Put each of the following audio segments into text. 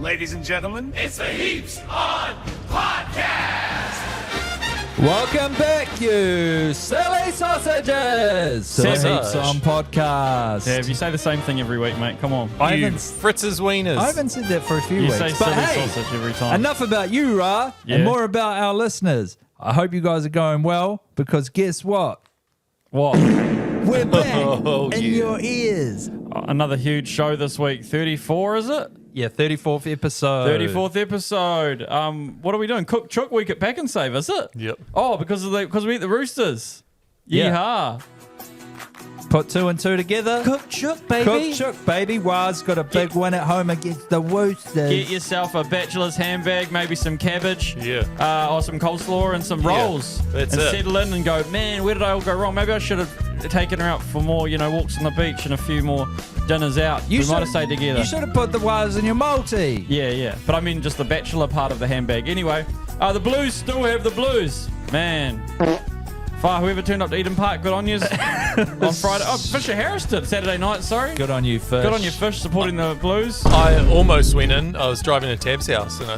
Ladies and gentlemen, it's the Heaps On Podcast! Welcome back, you silly sausages, to the Heaps On Podcast. Yeah, if you say the same thing every week, mate, come on. Fritz's wieners. I haven't said that for a few You weeks. say but silly hey, sausage every time. enough about you, Ra, Yeah. and more about our listeners. I hope you guys are going well, because guess what? What? We're back Oh, in yeah. your ears. Another huge show this week. 34, is it? Yeah, 34th episode. 34th episode. What are we doing? Cook Chook week at Pack and Save, is it? Yep. Oh, because we eat the Roosters. Yeah. Yeehaw. Put two and two together. Cook Chook, baby. Cook Chook, baby. Wah's got a big win at home against the Roosters. Get yourself a bachelor's handbag, maybe some cabbage, Yeah. or some coleslaw and some rolls. that's and it. settle in and go, man, where did I all go wrong? Maybe I should have taken her out for more, walks on the beach and a few more dinners out. We might have stayed together. You should have put the Wahs in your multi. Yeah. But I mean just the bachelor part of the handbag. Anyway, the Blues still have the Blues. Man. Whoever turned up to Eden Park, good on yous. On Friday. Oh, Fisher Harris did. Saturday night, sorry. Good on you, Fish. Good on your Fish supporting the Blues. I almost went in. I was driving to Tab's house and I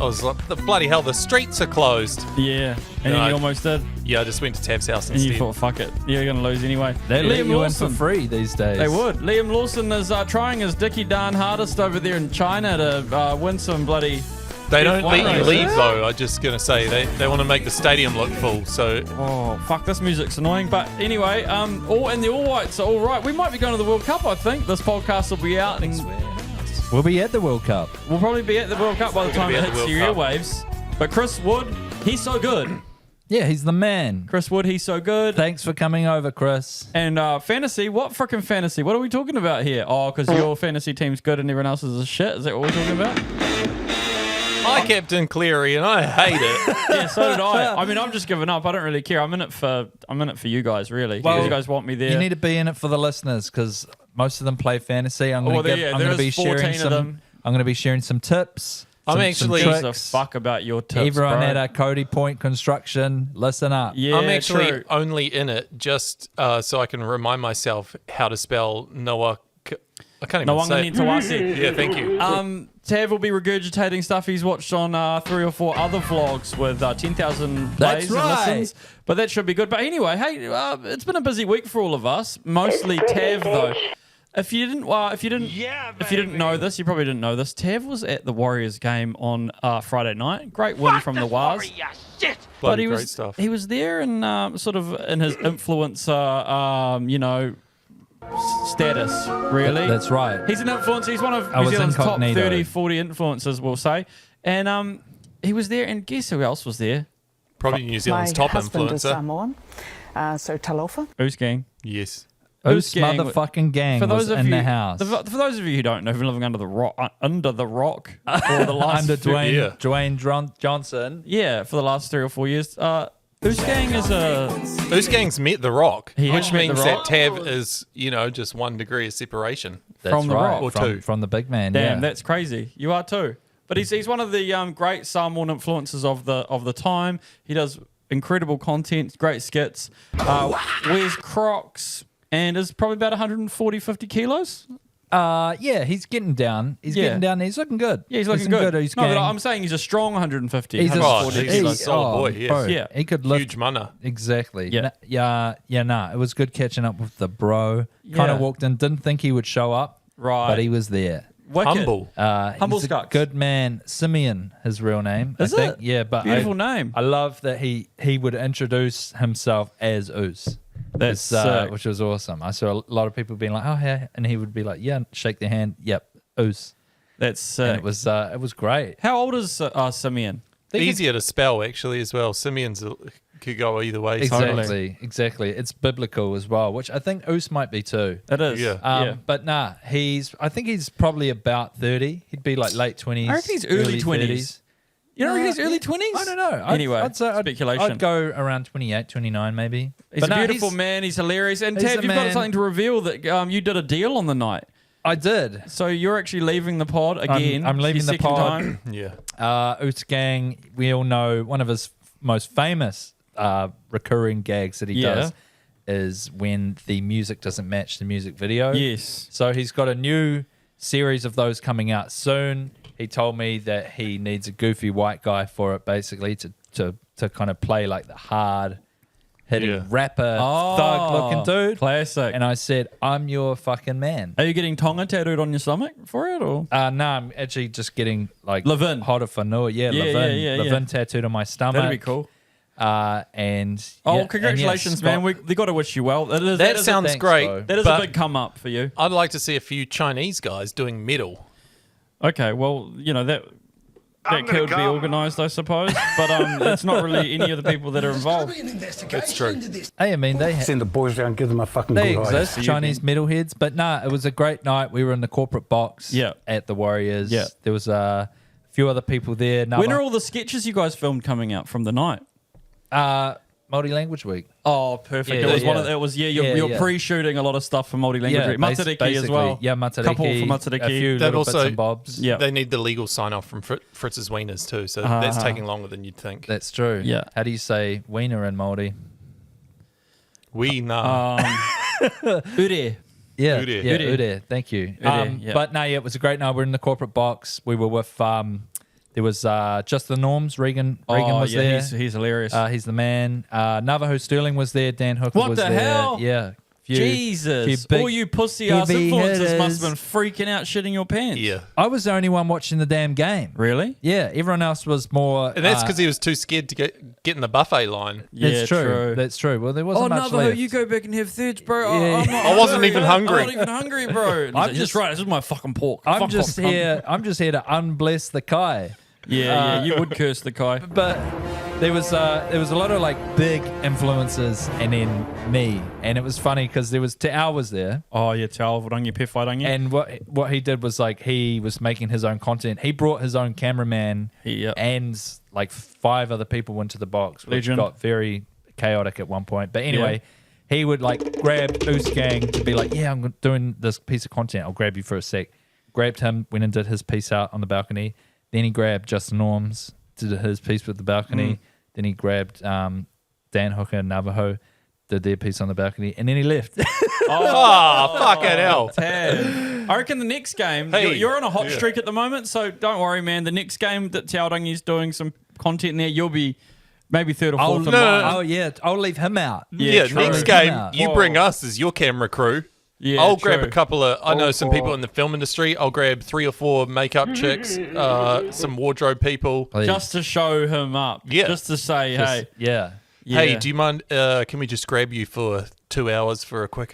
was like, bloody hell, the streets are closed. Yeah. And then you almost did. Yeah, I just went to Tab's house And instead. you thought, fuck it. You're going to lose anyway. They let you in for free these days. They would. Liam Lawson is trying his Dickie darn hardest over there in China to win some bloody... They don't let you race. leave though. I'm just going to say they want to make the stadium look full. So Oh, fuck, this music's annoying. But anyway, and the All Whites are all right. We might be going to the World Cup, I think. This podcast will be out. And We'll be at the World Cup. we'll probably be at the World Cup by the time be it at the hits your World Cup. airwaves. But Chris Wood, he's so good. Yeah, he's the man. Chris Wood, he's so good. Thanks for coming over, Chris. And fantasy, what frickin' fantasy? What are we talking about here? Oh, because your fantasy team's good and everyone else's is shit. Is that what we're talking about? I Captain Cleary and I hate it. Yeah, so did I. I mean, I'm just giving up. I don't really care. I'm in it for you guys, really. Well, you guys want me there. You need to be in it for the listeners, because most of them play fantasy. I'm going to be sharing 14 of them. I'm going to be sharing some tips. I'm some actually- Gives a tricks. fuck about your tips, Everyone bro. at our Cody Point Construction, listen up. Yeah, I'm actually true. only in it just so I can remind myself how to spell Noah. I can't even say it. Nawangani Yeah, thank you. Tav will be regurgitating stuff he's watched on 3 or 4 other vlogs with 10,000 That's plays right. and listens. But that should be good. But anyway, hey, it's been a busy week for all of us. Mostly Tav though. If you didn't know this, you probably didn't know this. Tav was at the Warriors game on Friday night. Great win from the Wahs. But Bloody he great was stuff. he was there and sort of in his influencer, status. Really, That's right. He's an influencer. He's one of I New was Zealand's top incognito. 30, 40 influencers, we'll say. And he was there, and guess who else was there? Probably New Zealand's top husband is influencer. Samoan, so talofa. Who's gang? Yes. Who's gang? motherfucking gang was in the house? For those of you who don't know, who've been living under the rock for the last Under few- Dwayne Johnson. yeah, for the last 3 or 4 years. Who's gang is a Whose gang's met The Rock, He which has met The means Rock. that Tav is, just 1 degree of separation. That's From the right. Rock. Or from, two. from the big man. damn. yeah. That's crazy. You are too. But he's one of the great Samoan influencers of the time. He does incredible content, great skits. Wears Crocs and is probably about 140, 50 kilos. Yeah, he's getting down. He's Yeah. getting down. He's looking good. Yeah, he's looking good. He's No, but gang. I'm saying he's a strong 150. He's a 140 he's kilos. a solid boy, yes. bro, Yeah. he could lift. Huge munner. Exactly. Yeah. Nah. It was good catching up with the bro. Kind Yeah. of walked in, didn't think he would show up, Right. but he was there. Wicked. Humble. Humble he's a scucks. good man. Simeon, his real name. Is I think. it? Yeah, but Beautiful name. I love that he would introduce himself as Oos. That's sick. Which was awesome. I saw a lot of people being like, "Oh, yeah," and he would be like, "Yeah," shake their hand. Yep, Oos. That's sick. And it was great. How old is Simeon? Easier to spell, actually, as well. Simeon's could go either way. Exactly. It's biblical as well, which I think Oos might be too. It is. Yeah. But nah, I think he's probably about 30. He'd be like late 20s. I reckon he's early 20s. You don't reckon he's early 20s? I don't know. Anyway, I'd say speculation. I'd go around 28, 29 maybe. He's But a no, beautiful man. He's hilarious. And he's Tab, a you've got man. something to reveal that you did a deal on the night. I did. So you're actually leaving the pod again. I'm leaving Your the second pod. time. Yeah. Oos Gang, we all know one of his most famous recurring gags that he does is when the music doesn't match the music video. Yes. So he's got a new series of those coming out soon. he told me that he needs a goofy white guy for it, basically to kind of play like the hard hitting rapper thug looking dude. Classic. And I said, I'm your fucking man. Are you getting Tonga tattooed on your stomach for it, or? No, I'm actually just getting like Levin. hotter for no. Yeah, Levin tattooed on my stomach. That'd be cool. Congratulations, man. We got to wish you well. That sounds great. bro. That is a big come up for you. I'd like to see a few Chinese guys doing metal. Okay, well, that could be organised, I suppose, but it's not really any of the people that are involved. That's true. Hey, I mean, Send the boys down, give them a fucking they good eye. exist, Chinese metalheads. But it was a great night. We were in the corporate box at the Warriors. Yeah. There was a few other people there. When are all the sketches you guys filmed coming out from the night? Multi-language week. Oh, perfect. Yeah, It was yeah. one of the, it was you're pre-shooting a lot of stuff for multi-language week. Matariki as well. Yeah, Matariki. Couple for Matariki. A few That little also- bits and bobs. Yeah. They need the legal sign off from Fritz's Wieners too, so that's taking longer than you'd think. That's true. Yeah. How do you say wiener in Māori? Ure. Yeah, Ure. yeah, Ure. Thank you. Yeah. But it was a great night. We're in the corporate box. We were with there was just the Norms. Regan was there. He's hilarious. He's the man. Navajo Sterling was there. Dan Hooker What was the there. hell? Yeah. Jesus. big All you pussy-ass heavy influencers must hitters. have been freaking out shitting your pants. Yeah. I was the only one watching the damn game. Really? Yeah, everyone else was more. And that's because he was too scared to get in the buffet line. That's true. That's true. Well, there wasn't much Navajo, left. you go back and have thirds, bro. Yeah. I'm not I wasn't hungry. even hungry. I'm not even hungry, bro. And he's like, just- that's right. This is my fucking pork. I'm Fuck just off. here. I'm just here to unbless the Kai. Yeah, you would curse the guy. But there was a lot of like big influences, and then me, and it was funny because there was Te was there, Oh, yeah, Tal, Varangi, Pewhairangi. and what he did was like he was making his own content. He brought his own cameraman, Yep. and like 5 other people into the box, which Legend. got very chaotic at one point. But anyway. He would like grab Oosgang to be like, yeah, I'm doing this piece of content. I'll grab you for a sec. Grabbed him, went and did his piece out on the balcony. Then he grabbed Justin Norms, did his piece with the balcony. Then he grabbed Dan Hooker and Navajo, did their piece on the balcony. And then he left. Oh, fucking hell. Ted. I reckon the next game, Hey. you're on a hot streak at the moment, so don't worry, man. The next game that Taorangi's doing some content there, you'll be maybe third or fourth in line. Oh, yeah. I'll leave him out. Yeah, true. next Him game, out. you bring us as your camera crew. Yeah, I'll grab true. a couple of. I know some people in the film industry. I'll grab 3 or 4 makeup chicks, some wardrobe people. Please. Just to show him up. Yeah. Just to say, hey. Yeah. Hey, do you mind? Can we just grab you for 2 hours for a quick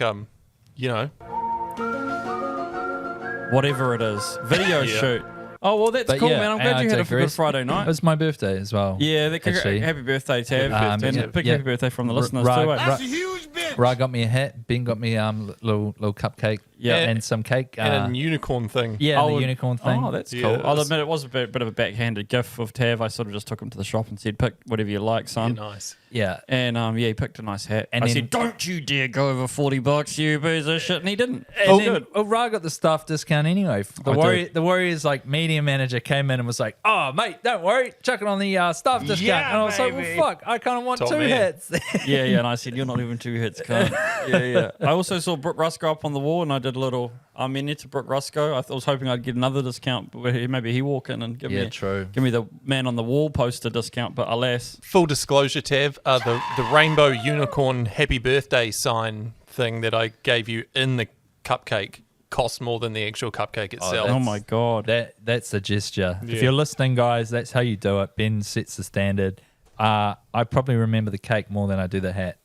Whatever it is. Video shoot. Oh, well, that's But cool, yeah, man. I'm and glad I you had a good digress. Friday It night. was my birthday as well. Yeah, actually. happy birthday, Tav. Um, and yeah, a big yeah. happy birthday from the listeners, Ra- too. Ra- eh? Ra got me a hat. Ben got me little cupcake. Yeah. And some cake. and a unicorn thing. Yeah, and the unicorn thing. Oh, that's Yeah, cool. I'll that's- admit it was a bit of a backhanded gift of Tav. I sort of just took him to the shop and said, pick whatever you like, son. Nice. Yeah. And he picked a nice hat. And I then- said, don't you dare go over $40, you piece of shit. And he didn't. And then, Ra got the staff discount anyway. did. The Warriors like media manager came in and was like, "Oh mate, don't worry, chuck it on the staff discount." And I was like, "Well, fuck, I kind of want Top 2 man. hats." Yeah, and I said, you're not even 2 hits, cunt. Yeah. I also saw Brooke Rusko up on the wall, and I did a little minute to Brooke Rusko. I was hoping I'd get another discount, but maybe he walk in and give Yeah, me true. give me the man on the wall poster discount, but alas. Full disclosure, Tav, the rainbow unicorn happy birthday sign thing that I gave you in the cupcake cost more than the actual cupcake itself. Oh my God. That's a gesture. If Yeah. you're listening, guys, that's how you do it. Ben sets the standard. I probably remember the cake more than I do the hat,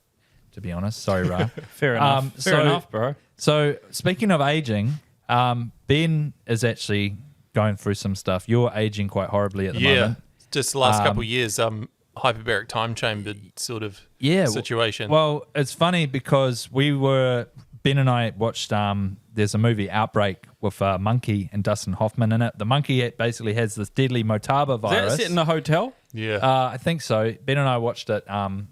to be honest. Sorry, Ra. Fair enough. Fair enough, bro. So speaking of aging, Ben is actually going through some stuff. You're aging quite horribly at the moment. Just the last couple of years, hyperbaric time chambered sort of situation. Well, it's funny because Ben and I watched, there's a movie, Outbreak, with a monkey and Dustin Hoffman in it. The monkey basically has this deadly Motaba Is virus. that set in a hotel? yeah. I think so. Ben and I watched it.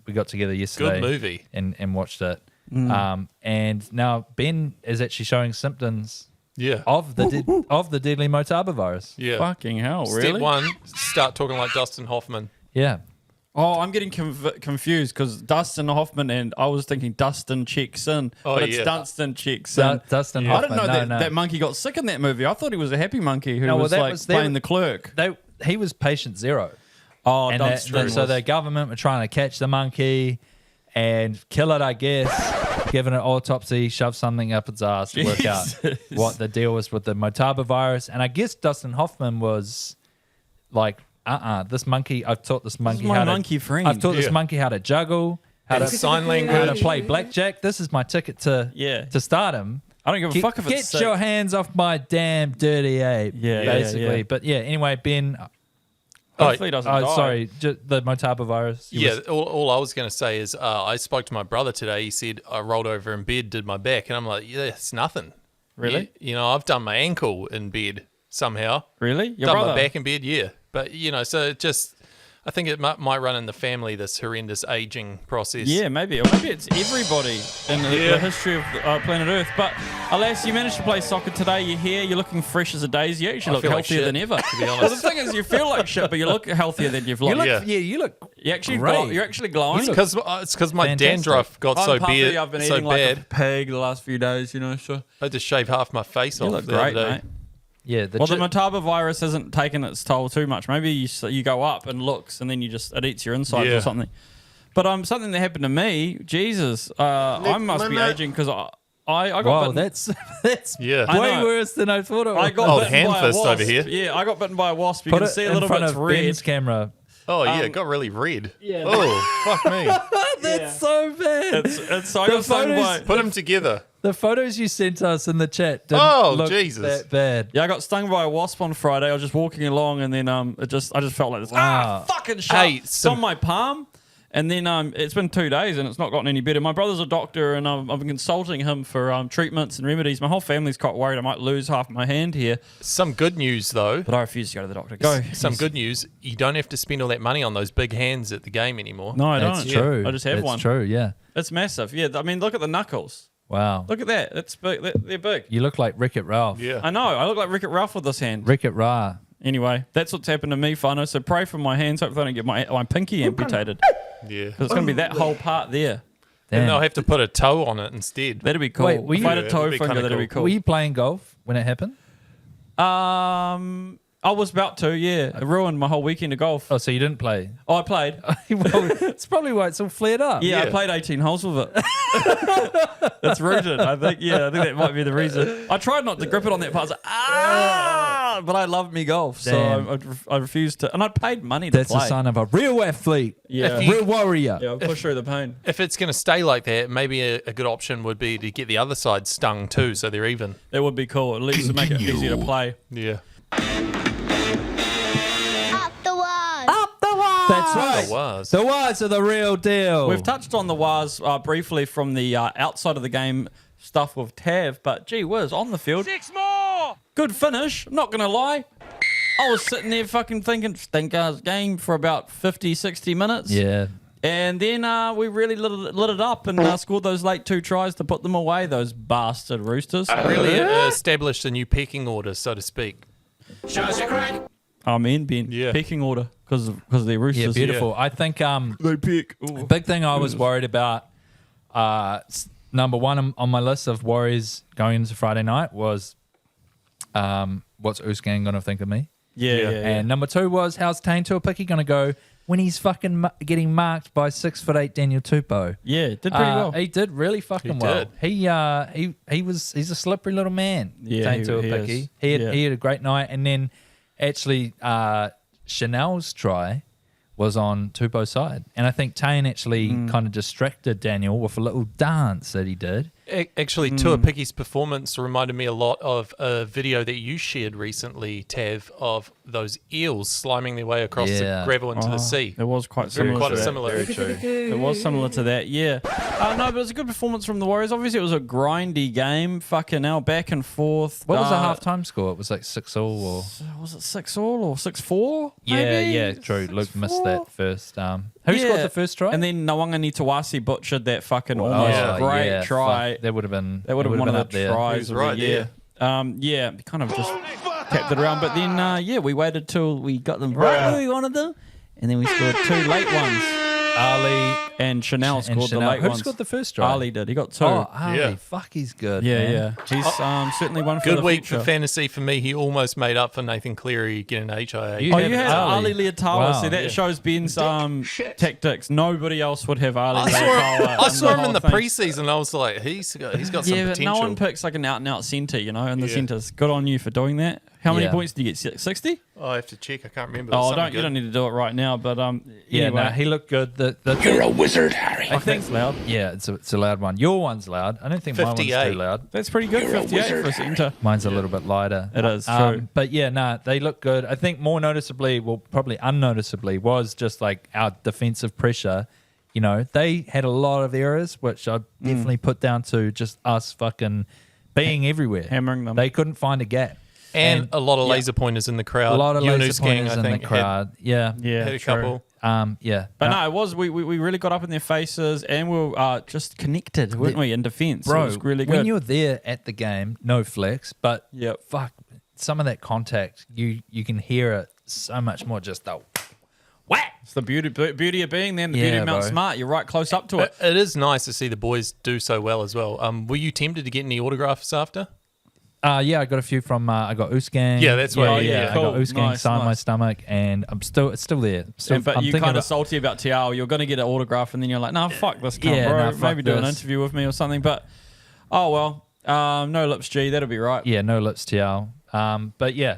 We got together yesterday. Good movie. And watched it. And now Ben is actually showing symptoms Yeah. of the deadly Motaba virus. Yeah. Fucking hell, Step really? 1, start talking like Dustin Hoffman. Yeah. Oh, I'm getting confused because Dustin Hoffman and I was thinking Dustin checks in, but it's Dunstan checks in. Dustin I didn't Hoffman. know that monkey got sick in that movie. I thought he was a happy monkey who was playing the clerk. He was patient zero. Oh, And Dunstan so was. the government were trying to catch the monkey and kill it, I guess. Give it an autopsy, shove something up its ass to work out what the deal was with the Motaba virus. And I guess Dustin Hoffman was like, this monkey, I've taught this monkey my how monkey to friend. I've taught this monkey how to juggle, how to sign how language. to play blackjack. This is my ticket to stardom. I don't give a fuck if it's Get your hands off my damn dirty ape. Yeah, basically. yeah. But yeah, anyway, Ben. Hopefully he doesn't die. Sorry, the Motaba virus. All I was going to say is I spoke to my brother today. He said I rolled over in bed, did my back, and I'm like, yeah, it's nothing. Really? You know, I've done my ankle in bed somehow. Really? Your Done brother? my back in bed, yeah. But, you know, so it just, I think it might run in the family, this horrendous aging process. Yeah, maybe. Or maybe it's everybody in the history of planet Earth. But alas, you managed to play soccer today. You're here. You're looking fresh as a daisy. You actually look feel like healthier shit, than ever. to be honest. Well, the thing is, you feel like shit, but you look healthier than you've looked. You look You actually great. you're actually glowing. It's because my fantastic. dandruff got I'm so puffy. I've been so eating bad. like a pig the last few days, you know. So I had to shave half my face you off look the great, other day. mate. Yeah, Well, the Motaba virus hasn't taken its toll too much. Maybe you go up and looks, and then it eats your insides Yeah. or something. But something that happened to me, Jesus, I must be aging because I got wow, bitten. that's Yeah. I way know. worse than I thought it was. I got Oh, bitten hand by a fist wasp. over here. Yeah, I got bitten by a wasp. You Put can it see a in little front bit's of red. Ben's camera. Oh, yeah, it got really red. Yeah. Oh, fuck me. That's so bad. It's so I got stung by. Put them together. The photos you sent us in the chat didn't Oh, look Jesus. that bad. Yeah, I got stung by a wasp on Friday. I was just walking along, and then I just felt like this. Wow. Fucking shit! Hey, It's on my palm. And then it's been 2 days and it's not gotten any better. My brother's a doctor and I've been consulting him for treatments and remedies. My whole family's quite worried I might lose half my hand here. Some good news, though. But I refuse to go to the doctor. Go. Some Yes. good news. You don't have to spend all that money on those big hands at the game anymore. No, I That's don't. true. I just have That's one. true, yeah. It's massive. Yeah, I mean, look at the knuckles. Wow. Look at that. It's big. They're big. You look like Wreck-It Ralph. Yeah. I know. I look like Wreck-It Ralph with this hand. Wreck-It Ra. Anyway, that's what's happened to me, Whānau. So pray for my hands. Hopefully I don't get my pinky amputated. Yeah. Because it's going to be that whole part there. And Damn. they'll have to put a toe on it instead. That'd be cool. Wait, were if you- I had a Yeah, toe that'd be finger, kinda that'd be cool. cool. Were you playing golf when it happened? I was about to, yeah. It ruined my whole weekend of golf. Oh, so you didn't play? Oh, I played. Well, it's probably why it's all flared up. Yeah, I Yeah. played 18 holes with it. It's rooted, I think. Yeah, I think that might be the reason. I tried not to grip it on that part. I was like, but I love me golf, Damn. so I refused to. And I paid money to That's play. a sign of a real athlete. Yeah. A real warrior. Yeah, I'll push through the pain. If it's going to stay like that, maybe a good option would be to get the other side stung too, so they're even. That would be cool. At least to make it easier to play. Yeah. That's right. The was. The Wahs are the real deal. We've touched on the Wahs briefly from the outside of the game stuff with Tav, but gee whiz, on the field. 6 more! Good finish, not going to lie. I was sitting there fucking thinking, stinker's game for about 50, 60 minutes. Yeah. And then we really lit it up and scored those late 2 tries to put them away, those bastard Roosters. Really established a new pecking order, so to speak. Shows you crack. I'm in, Ben. Yeah. Pecking order because they're Yeah, Roosters. beautiful. I think They pick. big thing I was worried about, number one on my list of worries going into Friday night was what's Oosgang going to think of me? Yeah. And number 2 was how's Tane Tuapiki going to go when he's fucking getting marked by 6'8" Daniel Tupou? Yeah, did pretty well. He did really fucking well. did. He's a slippery little man. Yeah, Tane he Tuapiki. is. He Yeah. had a great night, and then actually Chanel's try was on Tupou's side, and I think Tane actually kind of distracted Daniel with a little dance that he did. Actually, Tuapiki's performance reminded me a lot of a video that you shared recently, Tav, of those eels sliming their way across Yeah. the gravel into the sea. It was quite Very similar. quite to that. similar. Very true. It was similar to that, yeah. No, but it was a good performance from the Warriors. Obviously, it was a grindy game. Fucking hell, back and forth. What was the halftime score? It was like 6-all or Was it 6-all or 6-4? maybe? yeah, true. Luke missed 6-4? that first. Who scored the first try? And then Nawanga Nitawasi butchered that fucking almost yeah. great yeah, try. fuck, that would have been One of up the there. tries He was of right the year. Yeah, kind of just kept it around. But then, we waited till we got them right where we wanted them. and then we scored 2 late ones. Ali And Chanel scored Chanel. the late Who ones. scored the first try? Ali did. He got 2. Oh, Ali. Yeah. Fuck, he's good. yeah, man. yeah. He's certainly one for Good the week future. for fantasy for me. He almost made up for Nathan Cleary getting HIA. You Oh, had you had Ali Liatawa. Wow. See, that shows Ben's tactics. Nobody else would have Ali I Liatawa. saw, I saw him in whole the thing. preseason. I was like, he's got some Yeah, but potential. no one picks like an out-and-out centre, you know, and the Yeah. centres. Good on you for doing that. How many Yeah. points did you get? 60? I have to check. I can't remember. Oh, Something you don't need to do it right now, but Yeah, anyway. no, he looked good. You're a wizard, Harry. I think That's loud. Yeah, it's a loud one. Your one's loud. I don't think mine one's 58. too loud. That's pretty good, 58 for a centre. Mine's a little bit lighter. It is, true. But yeah, no, they look good. I think more noticeably, well, probably unnoticeably, was just like our defensive pressure. You know, they had a lot of errors, which I definitely put down to just us fucking being everywhere. Hammering them. They couldn't find a gap. and a lot of laser pointers in the crowd. A lot of Yunus laser gang, pointers I in the think, crowd. Yeah. Yeah, had a true. couple. Yeah. But no, it was we really got up in their faces and we were just connected, weren't we, in defence? Bro, It was really good. when you're there at the game, no flex, but Yep. fuck, some of that contact, you can hear it so much more. Just the whack. It's the beauty of being there, and the Yeah, beauty of Mount bro. Smart. You're right close up to it. It is nice to see the boys do so well as well. Were you tempted to get any autographs after? Yeah, I got a few from I got Oosgang. Yeah, that's what- Yeah, yeah, I cool. got Oosgang Nice, signed my nice. stomach, and it's still there. Still, But I'm you're thinking kind of about- salty about Tiao. You're going to get an autograph, and then you're like, "No, fuck this cunt, Yeah, bro. nah, fuck Maybe do an this." interview with me or something." But oh well, no lips, G. That'll be right. Yeah, no lips, TL. But yeah,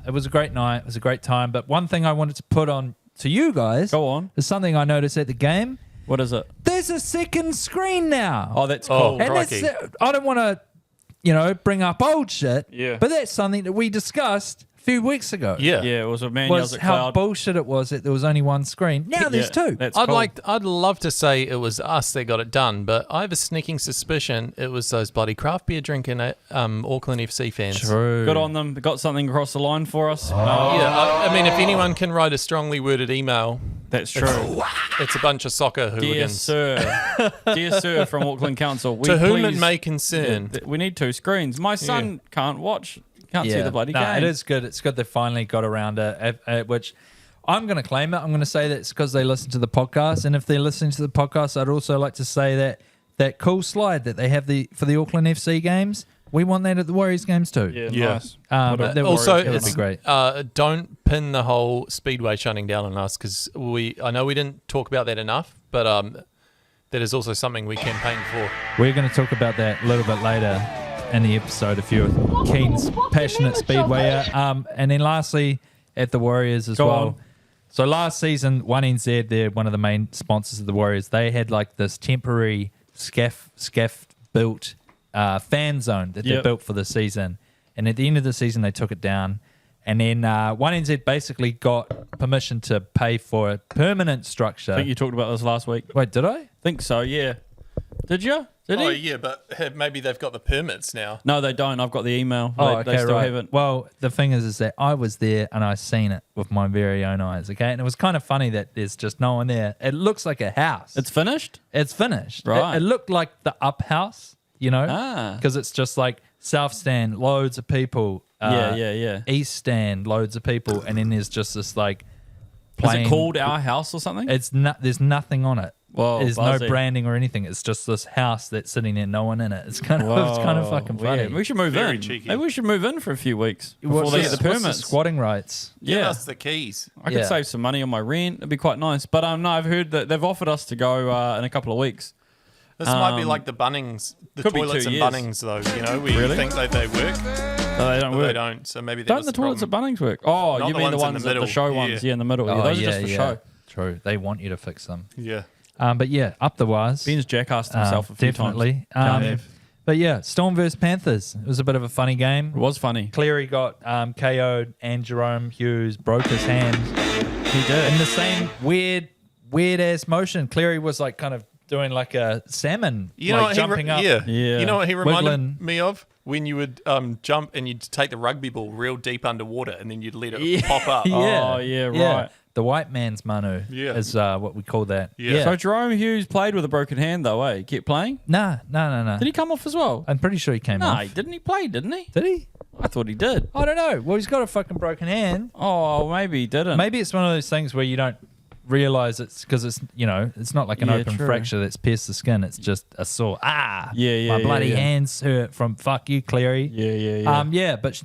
it was a great night. It was a great time. But one thing I wanted to put on to you guys Go on. is something I noticed at the game. What is it? There's a second screen now. Oh, that's Oh, cool. and crikey. that's, I don't want to, bring up old shit. Yeah. But that's something that we discussed a few weeks ago. Yeah. Yeah, it was a man Was yells at how cloud. bullshit it was that there was only one screen. Now there's two. That's I'd cool. I'd love to say it was us that got it done, but I have a sneaking suspicion it was those bloody craft beer drinking Auckland FC fans. True. Good on them. They got something across the line for us. Yeah, I mean, if anyone can write a strongly worded email, That's true. it's a bunch of soccer Dear hooligans. sir, dear sir from Auckland Council, we To whom it please- may concern. we need 2 screens. My son can't see the bloody game. It is good. It's good they finally got around it, which I'm going to claim it. I'm going to say that it's because they listen to the podcast. And if they're listening to the podcast, I'd also like to say that cool slide that they have for the Auckland FC games, we want that at the Warriors games too. Yeah, Yeah. nice. But that Also, would be it's, great. don't pin the whole Speedway shutting down on us because I know we didn't talk about that enough, but that is also something we campaigned for. We're going to talk about that a little bit later in the episode if you're keen, passionate Speedwayer. And then lastly, at the Warriors as Go well. on. So last season, 1NZ, they're one of the main sponsors of the Warriors. They had like this temporary scaff built fan zone that they Yep. built for the season. And at the end of the season, they took it down. And then 1NZ basically got permission to pay for a permanent structure. I think you talked about this last week. Wait, did I? Think so, yeah. Did you? Did Oh, he? yeah, but maybe they've got the permits now. No, they don't. I've got the email. Oh, They okay, still right. haven't. Well, the thing is that I was there and I seen it with my very own eyes, okay? And it was kind of funny that there's just no one there. It looks like a house. It's finished? It's finished. Right. It looked like the up house, Ah. because it's just like south stand, loads of people. Yeah. East stand, loads of people, and then there's just this like Is plain. it called Our House or something? It's not. There's nothing on it. Whoa, there's buzzy. no branding or anything. It's just this house that's sitting there, no one in it. It's kind of Whoa, fucking funny. weird. We should move Very in. cheeky. Maybe we should move in for a few weeks before What's they the- get the what's permits. squatting rights. Give Yeah. us the keys. I could Yeah. save some money on my rent. It'd be quite nice. But no, I've heard that they've offered us to go in a couple of weeks. This might be like the Bunnings, the could be toilets 2 in years. Bunnings, though. You know, we Really? think that they work, No, they don't but work. they don't. So maybe that Don't was the the toilets at problem. Bunnings work? Oh, Not you the mean the ones in ones the at the middle. show ones? Yeah. Yeah, in the middle. Yeah, those are just for show. True. They want you to fix them. Yeah. But yeah, up the wires. Ben's jackassed himself a few definitely. times. Can't have. But yeah, Storm versus Panthers. It was a bit of a funny game. It was funny. Cleary got KO'd and Jerome Hughes broke his hand He did. in the same weird ass motion. Cleary was like kind of doing like a salmon, You know like what jumping up. Yeah. Yeah. You know what he reminded Wiggling. me of? When you would jump and you'd take the rugby ball real deep underwater and then you'd let it pop up. Oh, yeah, right. The white man's Manu Yeah. is what we call that. Yeah. So Jerome Hughes played with a broken hand, though, eh? He kept playing? No. Did he come off as well? I'm pretty sure he came No, off. didn't he play, didn't he? Did he? I thought he did. I don't know. Well, he's got a fucking broken hand. Oh, maybe he didn't. Maybe it's one of those things where you don't realize it's because it's it's not like an Yeah, open true. fracture that's pierced the skin. It's just a sore. Yeah, my bloody yeah. hands hurt from fuck you, Cleary. Yeah. But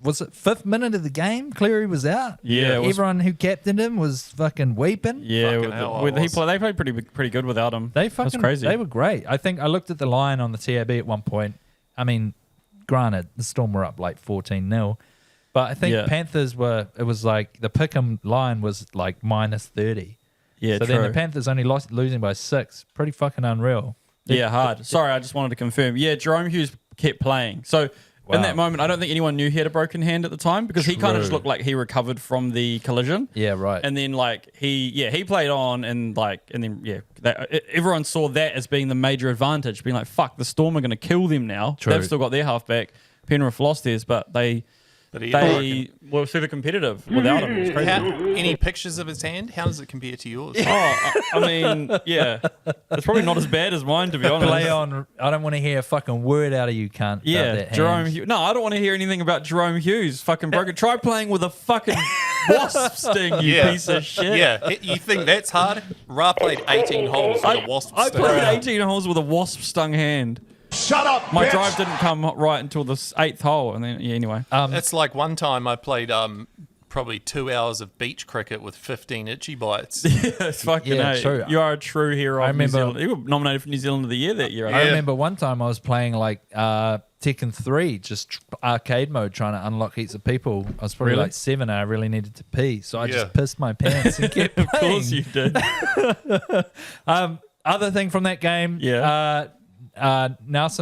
was it 5th minute of the game? Cleary was out. Yeah, it was- everyone who captained him was fucking weeping. Yeah, Fucking hell, I was. they played pretty good without him. They That's crazy. They were great. I think I looked at the line on the TAB at one point. I mean, granted, the Storm were up like 14-0, but I think Yeah. Panthers were. It was like the Pick'em line was like minus 30. Yeah, so true. then the Panthers only losing by 6. Pretty fucking unreal. Yeah, hard. Sorry, I just wanted to confirm. Yeah, Jerome Hughes kept playing. So in Wow. that moment, I don't think anyone knew he had a broken hand at the time because he kind of just True. looked like he recovered from the collision. Yeah, right. And then he played on and everyone saw that as being the major advantage, being like, fuck, the Storm are going to kill them now. True. They've still got their halfback. Penrith lost theirs, but they were super competitive without him. It was crazy. Any pictures of his hand? How does it compare to yours? I mean, yeah. It's probably not as bad as mine, to be honest. Play on. I don't want to hear a fucking word out of you, cunt. about Yeah, that Jerome hand. Hughes. No, I don't want to hear anything about Jerome Hughes. Fucking broken. Try playing with a fucking wasp sting, you Yeah. piece of shit. Yeah, you think that's hard? Ra played 18 holes with a wasp I stick. played 18 holes with a wasp stung hand. Shut up, My bitch. drive didn't come right until the 8th hole, and then anyway. It's like one time I played probably 2 hours of beach cricket with 15 itchy bites. It's fucking Yeah, A. true. You are a true hero. I of New remember- Zealand. You were nominated for New Zealand of the Year that year. I I remember one time I was playing like Tekken 3, just arcade mode, trying to unlock heaps of people. I was probably Really? like 7 and I really needed to pee. So I Yeah. just pissed my pants and kept Of playing. course you did. Other thing from that game, Nelson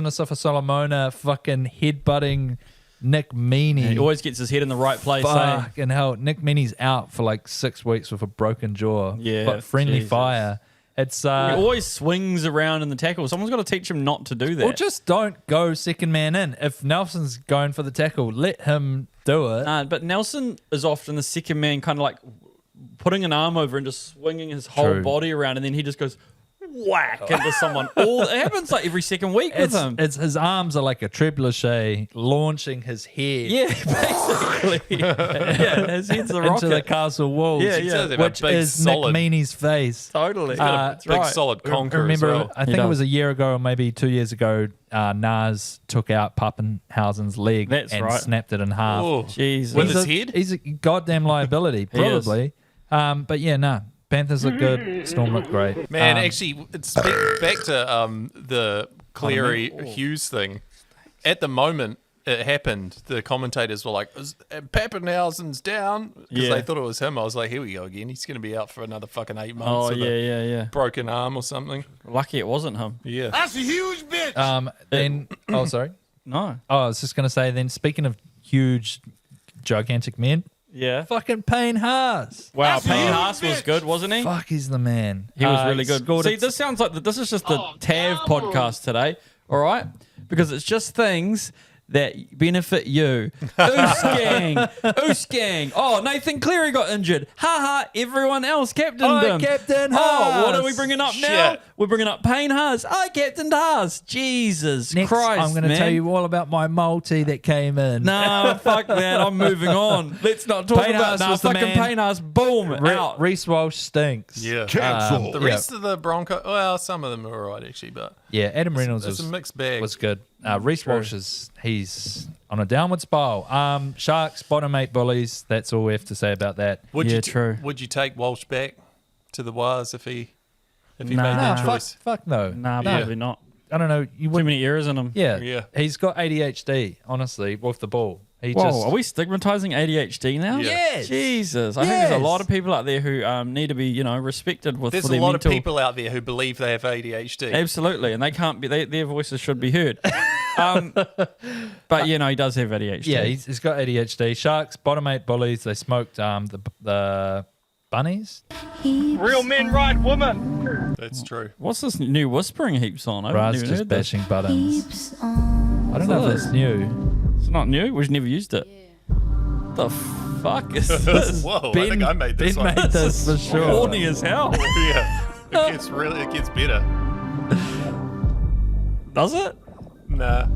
Asafa-Solomona fucking headbutting Nick Meaney. He always gets his head in the right place. Eh? Fucking hell. Nick Meaney's out for like 6 weeks with a broken jaw. Yeah, But friendly Jesus. fire. It's He always swings around in the tackle. Someone's got to teach him not to do that. or just don't go second man in. If Nelson's going for the tackle, let him do it. But Nelson is often the second man, kind of like putting an arm over and just swinging his whole True. body around, and then he just goes whack into someone. It happens like every second week with him. It's his arms are like a trebuchet launching his head Yeah, basically. Yeah, his head's a into rocket. the castle walls. Yeah, He does have Which a big is solid, Nick Meaney's face. Totally. got a big solid conquer Remember, as well. I think He it was does. a year ago or maybe 2 years ago, Nas took out Pappenhausen's leg That's and right. snapped it in half. Oh, Jesus. With He's his a- head? He's a goddamn liability, probably. But yeah, no. Panthers look good. Storm look great. Man, actually, it's back to the Cleary Hughes thing. At the moment it happened, the commentators were like, Pappenhausen's down, because Yeah. they thought it was him. I was like, here we go again. He's going to be out for another fucking 8 months Oh, with a yeah. broken arm or something. Lucky it wasn't him. Yeah. That's a huge bitch. Then, sorry. No. Oh, I was just going to say, then speaking of huge, gigantic men, Yeah. fucking Payne Haas. Wow, That's Payne a Haas was bitch. good, wasn't he? Fuck, he's the man. He was really good. scored See, a- this sounds like this is just the TAV podcast today, all right? Because it's just things that benefit you. Oos gang. Oh, Nathan Cleary got injured. Ha ha, everyone else captained him. Captain Oh, what Haas. are we bringing up now? Shit. We're bringing up Payne Haas. I captained Haas. Jesus Next, Christ, I'm going to man. tell you all about my multi that came in. No, fuck that. I'm moving on. Let's not talk Payne about Haas was the fucking man. Payne Haas. Boom, out. Reece Walsh stinks. Yeah. Cancel. The rest of the Bronco, well, some of them are all right, actually, but Yeah, Adam Reynolds it's a mixed bag. was good. Reece Walsh he's on a downward spiral. Sharks, bottom 8 bullies. That's all we have to say about that. Would Yeah, you true. Would you take Walsh back to the Wahs if he Nah. made Nah, that fuck, choice? fuck no. Nah, No. probably not. I don't know. You Too wouldn't. many errors in him. Yeah, Yeah. He's got ADHD. Honestly, with the ball, he Whoa, just. are we stigmatizing ADHD now? Yeah. Yes. Jesus, I think there's a Yes. lot of people out there who need to be, respected with There's for a their lot mental. of people out there who believe they have ADHD. Absolutely, and they can't be. Their voices should be heard. But he does have ADHD. Yeah, he's got ADHD. Sharks, bottom 8 bullies. They smoked the bunnies. Real men ride women. That's true. What's this new whispering heaps on? I haven't Raz even just heard this. bashing buttons. I don't know if it's new. It's not new. We've never used it. The fuck is this? Whoa, I think I made this Ben one. made this for sure. Horny as hell. Yeah. It gets better. Does it? Nah.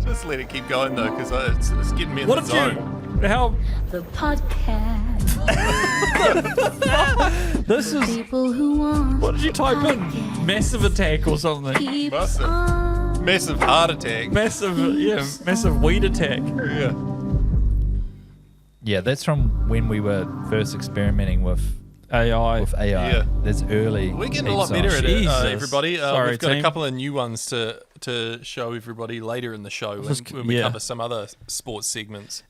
Just let it keep going though, because it's getting me in What the did zone. how The podcast. this is. People who want. What did you type in? Massive attack or something? Heaps Massive. on. Massive heart attack. Massive weed attack. Yeah. Yeah, that's from when we were first experimenting with AI. AI. Yeah. That's early. We're getting a lot Heaps On. better at it, Jesus. everybody. Sorry, we've got team. a couple of new ones to show everybody later in the show when we yeah. cover some other sports segments.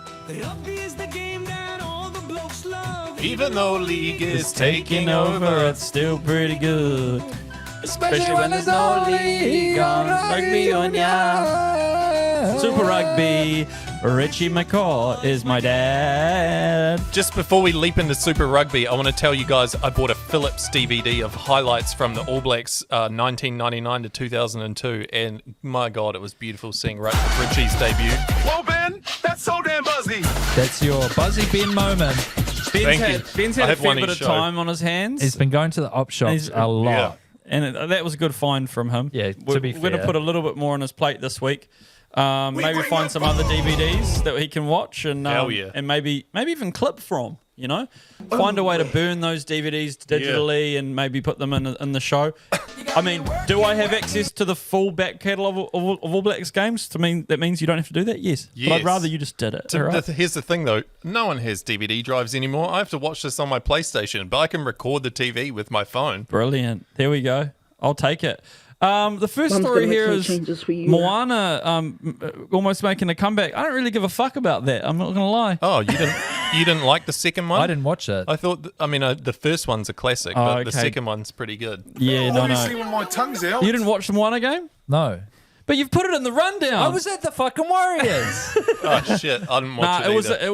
Even though league is taking over, it's still pretty good. Especially when there's no league on rugby on ya. Super Rugby, Richie McCaw is my dad. Just before we leap into Super Rugby, I want to tell you guys I bought a Philips DVD of highlights from the All Blacks 1999 to 2002, and my God, it was beautiful seeing Richie's debut. Whoa, Ben, that's so damn buzzy. That's your Buzzy Ben moment. Ben's I had a have fair one bit of each show. time on his hands. He's been going to the op shops He's- a lot. Yeah. And that was a good find from him. Yeah, to we're, be we're going to fair. put a little bit more on his plate this week. Maybe find some other DVDs that he can watch and Hell yeah. and maybe even clip from. You know, find a way to burn those DVDs digitally and maybe put them in the show. I mean, do I have access to the full back catalogue of All Blacks games? To mean that means you don't have to do that. Yes, but I'd Yes. rather you just did it. all right? Here's the thing, though. No one has DVD drives anymore. I have to watch this on my PlayStation, but I can record the TV with my phone. Brilliant. There we go. I'll take it. The first story here is Moana almost making a comeback. I don't really give a fuck about that. I'm not going to lie. Oh, you didn't like the second one? I didn't watch it. I thought, the first one's a classic, Oh, but the okay. second one's pretty good. Yeah, no. When my tongue's out. You didn't watch the Moana game? No. But you've put it in the rundown. I was at the fucking Warriors. Oh, shit. I didn't watch Nah, it either. it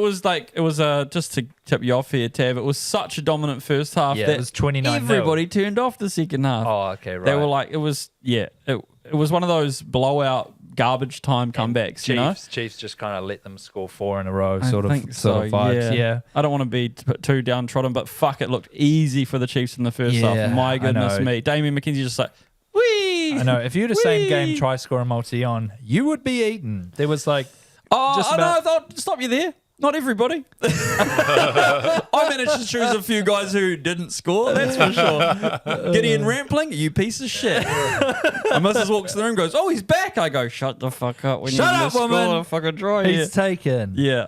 was just to tip you off here, Tab. It was such a dominant first half Yeah, that it was 29-0. everybody turned off the second half. Oh, okay, right. They were like, it was one of those blowout garbage time comebacks, you know? Chiefs just kind of let them score 4 in a row, I sort think of so, vibes. Yeah. I don't want to be too downtrodden, but fuck, it looked easy for the Chiefs in the first Yeah, half. My I goodness know. me. Damien McKenzie just like, wee! I know. If you had a same Whee! game try score and multi on, you would be eaten. There was like Oh, just I about- know. I'll stop you there. Not everybody. I managed to choose a few guys who didn't score, that's for sure. Gideon Rampling, you piece of shit. And Mrs. walks in the room and goes, oh, he's back. I go, shut the fuck up. When Shut you up, score woman. a fucking try. he's taken. Yeah,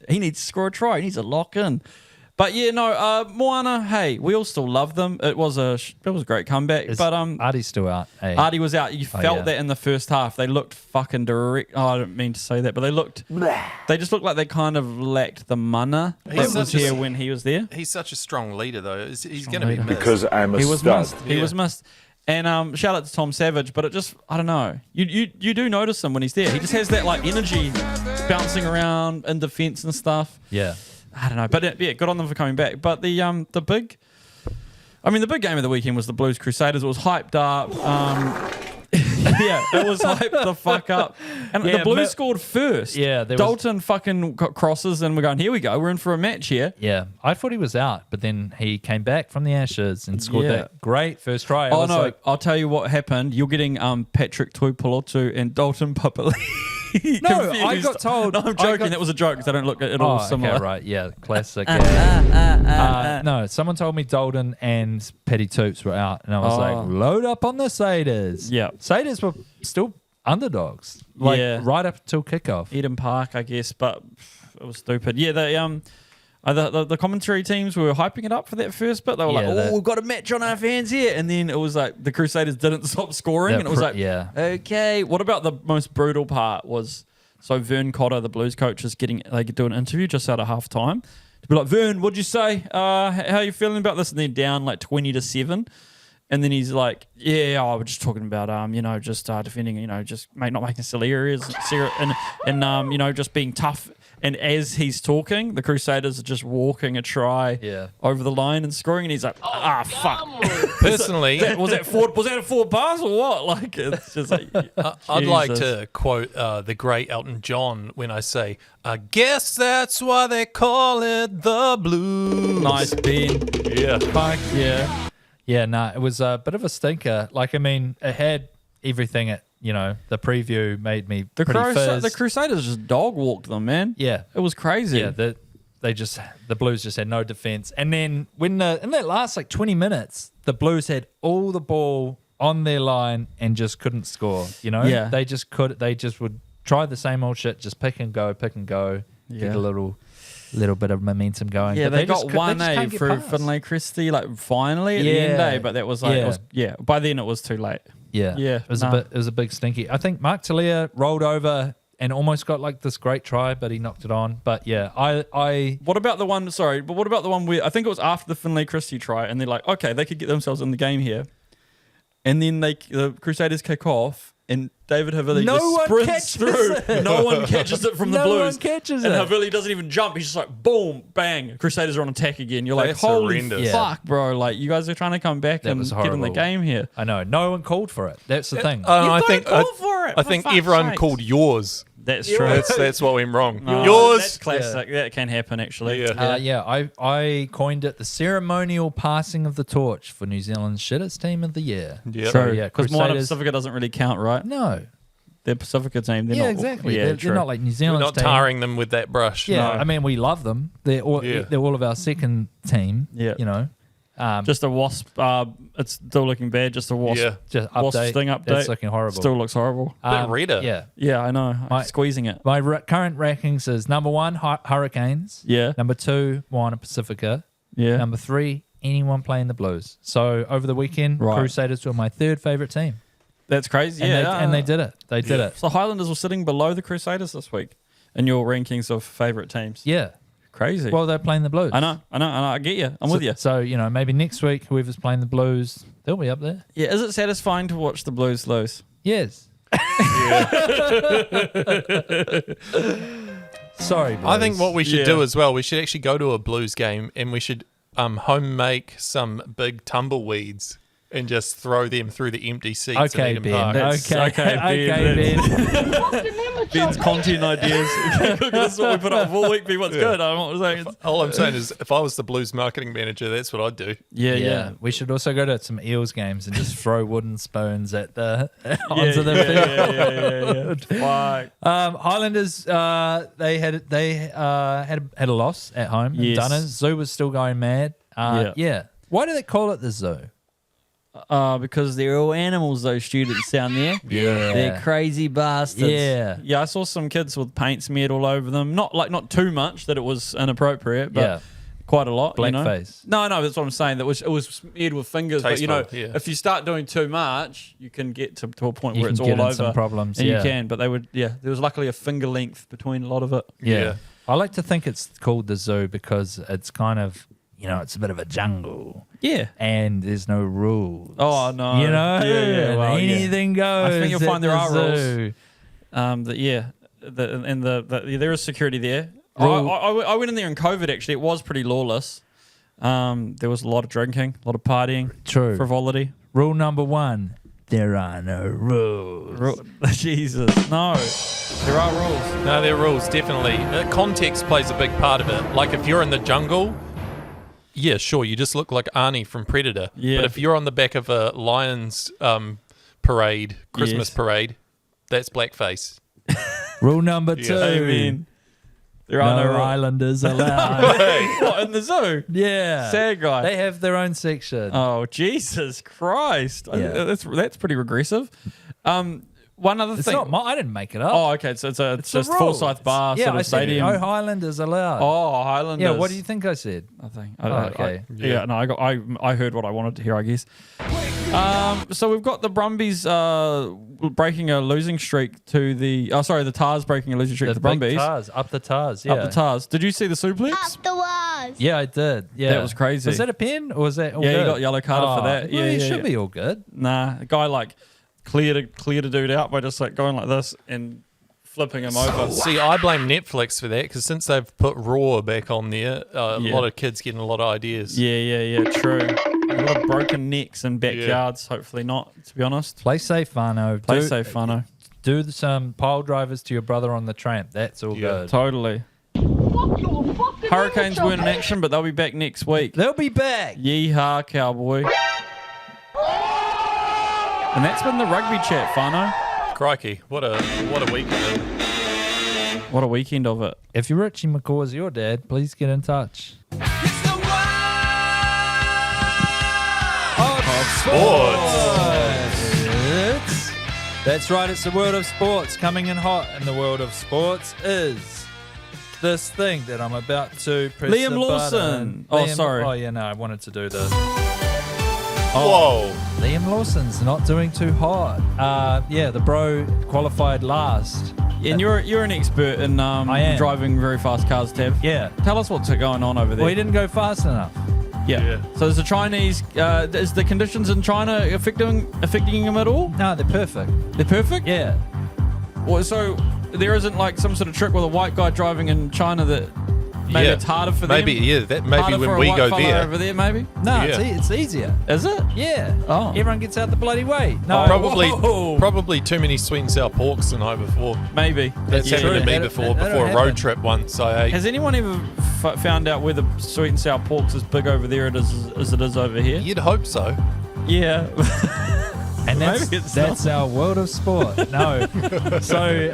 he needs to score a try. He needs to lock in. But yeah, no, Moana, hey, we all still love them. It was a great comeback. Is but Artie's still out. Hey. Artie was out. You felt yeah. that in the first half. They looked fucking direct. Oh, I don't mean to say that, but they just looked like they kind of lacked the mana that He's was such a- here when he was there. He's such a strong leader, though. He's going to be leader. missed. Because I'm a He was stud. missed. He Yeah. was missed. And shout out to Tom Savage, but it just, I don't know. You do notice him when he's there. He just has that like energy bouncing around in defense and stuff. Yeah. I don't know, but yeah, good on them for coming back. But the big game of the weekend was the Blues Crusaders. It was hyped up. Yeah, it was hyped the fuck up. And Yeah, the Blues but- scored first. Yeah, there was- Dalton fucking got crosses, and we're going, here we go. We're in for a match here. Yeah. I thought he was out, but then he came back from the ashes and scored Yeah. that great first try. I Oh was no! like, I'll tell you what happened. You're getting Patrick Tuipulotu and Dalton Papali. No, I got told- No, I'm I joking. got- That was a joke. They don't look at all oh, similar. okay, right. Yeah, classic. Yeah. No, someone told me Dalton and Petty Toops were out, and I was Oh. like, load up on the Satyrs. Yeah. Satyrs were still underdogs, like Yeah. right up until kickoff. Eden Park, I guess, but it was stupid. Yeah, the commentary teams were hyping it up for that first bit. They were like, Yeah, "Oh, that- we've got a match on our hands here," and then it was like the Crusaders didn't stop scoring, That and it was like, yeah. okay. What about the most brutal part was so Vern Cotter, the Blues coach, is do an interview just out of half time to be like, Vern, what'd you say? How you feeling about this? And then down like 20-7. And then he's like, yeah, we're just talking about, just defending, just not making silly areas and just being tough. And as he's talking, the Crusaders are just walking a try over the line and scoring. And he's like, fuck. Personally, was that a forward pass or what? Like, it's just like, I'd like Jesus. to quote the great Elton John when I say, I guess that's why they call it the blues. Nice, Ben. Yeah. Fuck, yeah. Yeah, no, it was a bit of a stinker. Like, I mean, it had everything it the preview made me The pretty fizz. the Crusaders just dog walked them, man. Yeah. It was crazy. Yeah, the Blues just had no defense. And then in that last 20 minutes, the Blues had all the ball on their line and just couldn't score. Yeah. They just would try the same old shit, just pick and go, Yeah. get a little bit of momentum going. Yeah, But they just got 1-A can't get through past. Finlay Christie, finally at the end, Yeah. but that was Yeah. by then it was too late. Yeah, Yeah, It was nah. it was a big stinky. I think Mark Talia rolled over and almost got this great try, but he knocked it on. But yeah, I What about the one, sorry, but what about the one where, I think it was after the Finlay Christie try, and they're like, okay, they could get themselves in the game here. And then the Crusaders kick off, and David Havili No just one sprints catches through. it. No one catches it from the No Blues. one catches and it. Havili doesn't even jump. He's just like, boom, bang. Crusaders are on attack again. You're like, That's holy horrendous. fuck, bro. You guys are trying to come back That and was get in the horrible. game here. I know no one called for it. That's the thing. I don't think call for it, I for think fuck's everyone sakes. called yours. That's true. That's what went wrong. No, Yours. That's classic. That can happen, actually. Yeah. I coined it the ceremonial passing of the torch for New Zealand's shittest team of the year. Yeah. True. yeah, Because Moana Crusaders- Pacifica doesn't really count, right? No, They're Pacifica team. They're yeah, not, exactly. Yeah, they're true. not like New We're Zealand's not team. tarring them with that brush. Yeah, No. I mean we love them. They're all of our second team. Yeah. Just a wasp. It's still looking bad. Just a wasp. Yeah. Just Wasp update. sting update. That's looking horrible. Still looks horrible. Bit redder. Yeah. Yeah, I know. I'm My- squeezing it. My current rankings is number 1 Hurricanes. Yeah. Number 2 Moana Pacifica. Yeah. Number 3 anyone playing the Blues. So over the weekend, Right. Crusaders were my third favorite team. That's crazy. And, Yeah. they did it. They did it. So Highlanders were sitting below the Crusaders this week in your rankings of favourite teams. Yeah. Crazy. Well, they're playing the Blues. I know. I get you. I'm with you. So, maybe next week, whoever's playing the Blues, they'll be up there. Yeah. Is it satisfying to watch the Blues lose? Yes. Sorry, Blues. I think what we should Yeah. do as well, we should actually go to a Blues game and we should home make some big tumbleweeds and just throw them through the empty seats at Okay, Eden Ben. Park. Okay, Ben. Ben's content ideas. This is what we put up all week. Be what's good. I'm not saying. All I'm saying is, if I was the Blues marketing manager, that's what I'd do. Yeah. We should also go to some Eels games and just throw wooden spoons at onto the field. Fuck. Highlanders, they had a loss at home in Yes. Dunners. Zoo was still going mad. Yeah. Why do they call it the zoo? Because they're all animals, those students down there. Yeah. They're crazy bastards. Yeah. Yeah, I saw some kids with paint smeared all over them. Not too much that it was inappropriate, but Yeah. quite a lot. Blackface. No, that's what I'm saying. It was smeared with fingers, but Tasteful, yeah. if you start doing too much, you can get to a point You where can it's get all in over. some problems, And yeah. you can, but there was luckily a finger length between a lot of it. Yeah. I like to think it's called the zoo because it's kind of, it's a bit of a jungle. Yeah. And there's no rules. Oh, no. Yeah. Yeah. Well, yeah. Anything goes. I think you'll find at there the are rules. zoo. There is security there. Rule- I went in there in COVID. Actually, it was pretty lawless. There was a lot of drinking, a lot of partying, True. frivolity. Rule number 1: there are no rules. Jesus, no, there are rules. No, there are rules, definitely. Context plays a big part of it. Like, if you're in the jungle, yeah, sure, you just look like Arnie from Predator. Yeah. But if you're on the back of a Lions parade, Christmas Yes. parade, that's blackface. Rule number 2: Amen. There are no no rules. islanders allowed. What, in the zoo? Yeah. Sad guy. They have their own section. Oh, Jesus Christ! Yeah. That's pretty regressive. One other it's thing. not I didn't make it up. Oh, okay. So it's the just rules. Forsyth Bar Yeah, sort I of said stadium. no Highlanders allowed. Oh, Highlanders. yeah, what do you think I said? Nothing. okay. I heard what I wanted to hear, I guess. So we've got the Brumbies breaking a losing streak to the. the Tars breaking a losing streak to the big Brumbies. Tars, up the Tars, yeah. Up the Tars. Did you see the suplex? Afterwards. Yeah, I did. Yeah, That was crazy. Was that a pen or was that all Yeah, good? you got yellow carded for that. well, Yeah, it yeah, should yeah. be all good. Nah, the guy cleared a dude out by just going like this and flipping him over. See, I blame Netflix for that because since they've put Raw back on there, a lot of kids getting a lot of ideas. Yeah, true. A lot of broken necks and backyards. Hopefully not, to be honest. Play safe, Fano. Play safe, Fano. Do some pile drivers to your brother on the tramp. That's all good. Totally. Hurricanes weren't in action, but they'll be back next week. They'll be back. Yeehaw, cowboy. And that's been the rugby chat, Fano. Crikey, what a weekend. What a weekend of it. If you're Richie McCaw's your dad, please get in touch. That's right, it's the world of sports. Coming in hot in the world of sports is this thing that I'm about to press Liam the Lawson. button. Oh, sorry. Oh, yeah, no, I wanted to do this. Whoa. Liam Lawson's not doing too hot. Yeah, the bro qualified last. And you're an expert in I am. driving very fast cars, Tev. Yeah. Tell us what's going on over there. Well, he didn't go fast enough. Yeah. So is the Chinese, is the conditions in China affecting him at all? No, they're perfect. They're perfect? Yeah. Well, so there isn't like some sort of trick with a white guy driving in China that maybe it's harder for them? Maybe Harder for when a we white go fella there. over there, maybe? No, Yeah. it's easier. Is it? Yeah. Oh. Everyone gets out the bloody way. No. Whoa. Probably too many sweet and sour porks the night before. Maybe. That's Yeah. happened to me That- before that'll a road happen. trip once. I ate. Has anyone ever found out whether sweet and sour pork's as big over there as it is over here? You'd hope so. Yeah. And Maybe it's that's our world of sport. No. So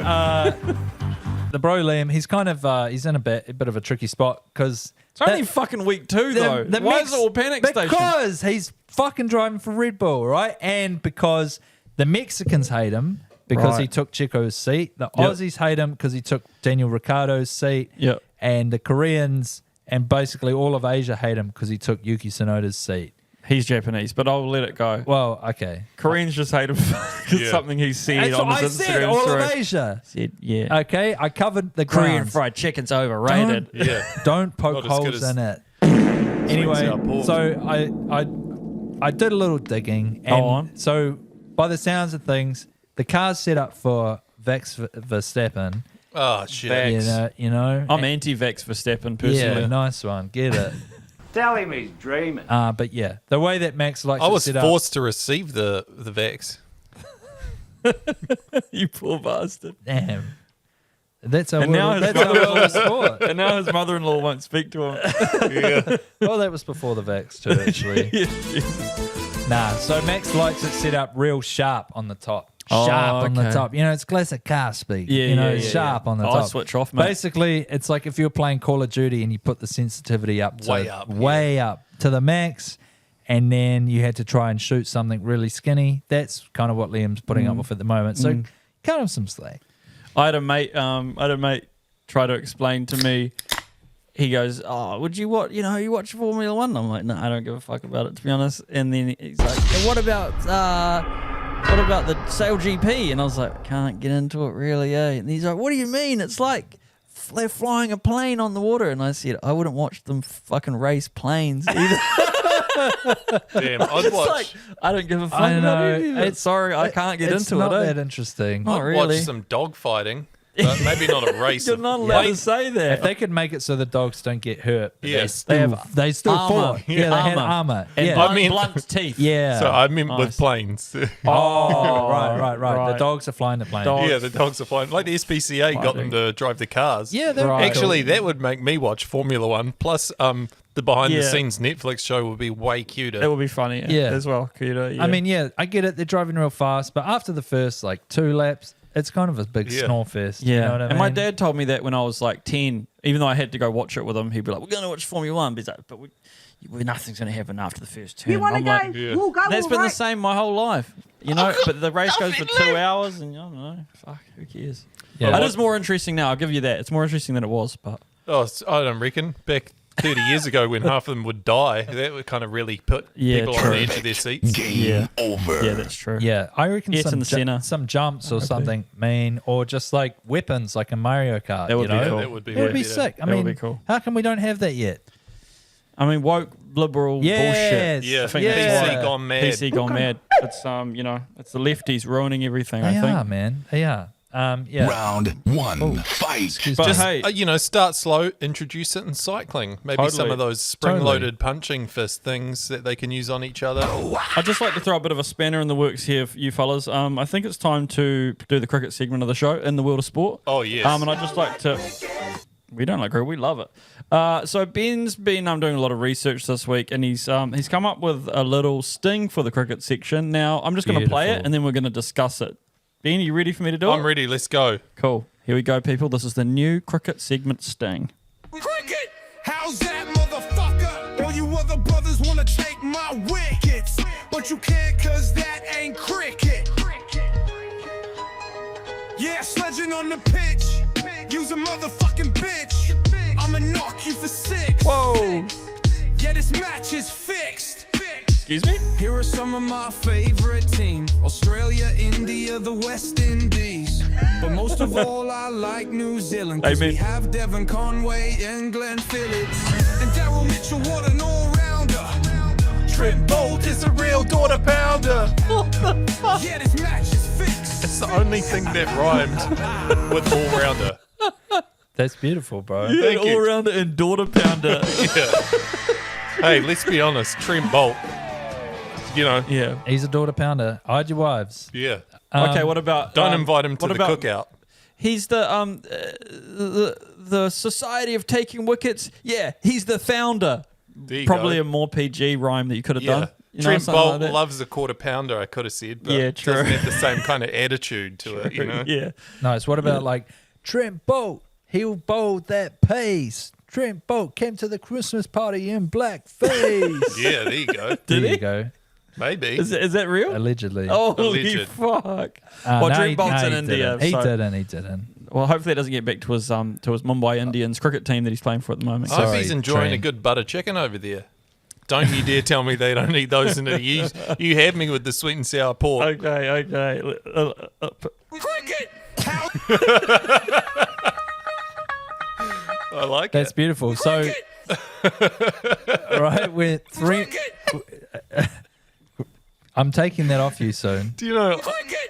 the bro Liam, he's kind of he's in a bit of a tricky spot because It's only fucking week 2, though. Why is it all panic station? Because he's fucking driving for Red Bull, right? And because the Mexicans hate him because he Right. took Checo's seat. The Yep. Aussies hate him because he took Daniel Ricciardo's seat. Yep. And the Koreans and basically all of Asia hate him because he took Yuki Tsunoda's seat. He's Japanese, but I'll let it go. Well, okay. Koreans just hate him because Yeah. something he said That's on what I his said, Instagram all story. of Asia. Said, yeah. Okay, I covered the Korean grounds. fried chicken's overrated. Yeah. Don't poke Not as good holes as in it. sour Anyway, pork. so I did a little digging. And Go on. So by the sounds of things, the car's set up for Max Verstappen. Oh shit. You know. I'm anti-vax for Verstappen, personally. Yeah, nice one. Get it. Tell him he's dreaming. But yeah, the way that Max likes I to was set forced to receive the Vex. You poor bastard. up. Damn. That's our And now world, his that's our world of sport. And now his mother-in-law won't speak to him. Yeah. Well, that was before the Vax too, actually. Nah, so Max likes it set up real sharp on the top. Oh, Sharp on the okay. top. You know, it's classic car speed. Yeah, you know, yeah, it's yeah, sharp yeah. on the I'll top. switch off, mate. Basically, it's like if you're playing Call of Duty and you put the sensitivity up to Way up, up to the max, and then you had to try and shoot something really skinny. That's kind of what Liam's putting up with at the moment. So kind of some slack. I had a mate try to explain to me. He goes, "Oh, would you watch? You know, you watch Formula One?" I'm like, "No, I don't give a fuck about it, to be honest." And then he's like, "And what about the Sail GP?" And I was like, "Can't get into it really, eh?" And he's like, "What do you mean? It's like they're flying a plane on the water." And I said, "I wouldn't watch them fucking race planes either." Damn. I'd It's watch. like, I don't give a fuck I about know. it either. Sorry, I can't get It's into not it. eh? that interesting. Not I'd really. watch some dog fighting, but maybe not a race. You're of not allowed to planes. say that. If they could make it so the dogs don't get hurt, but Yes. they still Armor. fought. Yeah, they had armor. And Yeah. blunt, I mean- blunt teeth. Yeah. So I meant Nice. with planes. Oh, right. right. The dogs are flying the plane. Dog- Yeah, the dogs are flying. Like the SPCA got them to drive the cars. Yeah, they're Right. Actually, that would make me watch Formula One. Plus, the behind the Yeah. scenes Netflix show would be way cuter. That would be funny Yeah. as well, Kuda. Yeah. I mean, yeah, I get it. They're driving real fast, but after the first like 2 laps, it's kind of a big Yeah. snore fest. yeah. You know what I mean? And my dad told me that when I was like 10, even though I had to go watch it with him, he'd be like, "We're going to watch Formula One." But he's like, nothing's going to happen after the first turn. You want to I'm go? like, Yeah. We'll go. that's all been the right. same my whole life. You know, but the race goes for 2 hours and I don't know. Fuck, who cares? Yeah. It is more interesting now. I'll give you that. It's more interesting than it was, but Oh, I don't reckon. Back 30 years ago when half of them would die, that would kind of really put Yeah, people on true. the edge of their seats. yeah, that's true. Yeah, I reckon It's in the center. some jumps or something mean, or just like weapons, like a Mario Kart. That would you be know? cool. That would be It would be weird, yeah. sick. I That would mean, be cool. how come we don't have that yet? I mean, woke liberal bullshit. Yes. Yeah, I think Yeah. that's PC why. gone mad. PC gone mad. It's it's the lefties ruining everything. They I think. are, man. They are. Yeah. Round one, fight. Excuse But me. hey, Start slow, introduce it in cycling. Maybe some Totally. of those spring-loaded punching fist things that they can use on each other. I'd just like to throw a bit of a spanner in the works here for you fellas. I think it's time to do the cricket segment of the show in the world of sport. Oh, yes. And I'd just like to. We don't like cricket, we love it. So Ben's been doing a lot of research this week, and he's come up with a little sting for the cricket section. Now I'm just going to play it, Beautiful. and then we're going to discuss it. Ben, you ready for me to do it? I'm ready. Let's go. Cool. Here we go, people. This is the new cricket segment sting. Cricket! How's that, motherfucker? All you other brothers wanna take my wickets, but you can't cause that ain't cricket. Yeah, sledging on the pitch. Use a motherfucking bitch. I'ma knock you for 6. Whoa. Yeah, this match is fixed. Excuse me? Here are some of my favorite teams: Australia, India, the West Indies. But most of all, I like New Zealand, cause Hey, we man. have Devon Conway and Glenn Phillips. And Daryl Mitchell, what an all-rounder. Trent Bolt is a real daughter pounder. Yeah, this match is fixed. It's the only thing that rhymed with all-rounder. That's beautiful, bro. Thank you. All-rounder and daughter pounder. Yeah. Hey, let's be honest. Trent Bolt, you know, Yeah. He's a daughter pounder. Hide your wives. yeah. Okay, what about... Don't invite him to what the about- cookout. He's the Society of Taking Wickets. Yeah, he's the founder. There you Probably go. a more PG rhyme that you could have Yeah. done. You know, Trent something Bolt like that. loves a quarter pounder, I could have said, but Yeah, true. doesn't have the same kind of attitude to it, you know? Yeah. Nice. What about like Trent Bolt? He'll bowl that pace. Trent Bolt came to the Christmas party in blackface. Yeah, there you go. There he? you go. Maybe. Is that real? Allegedly. Holy Alleged. fuck. Well, no, Trent Bolt's no, in he India. didn't. He so- didn't. He didn't. Well, hopefully it doesn't get back to his Mumbai Indians cricket team that he's playing for at the moment. I hope Sorry, he's enjoying Trent. a good butter chicken over there. Don't you dare tell me they don't eat those in the use. You had me with the sweet and sour pork. Okay. Cricket! I like That's it. beautiful. So, right, we're three. I'm taking that off you soon. Do you know,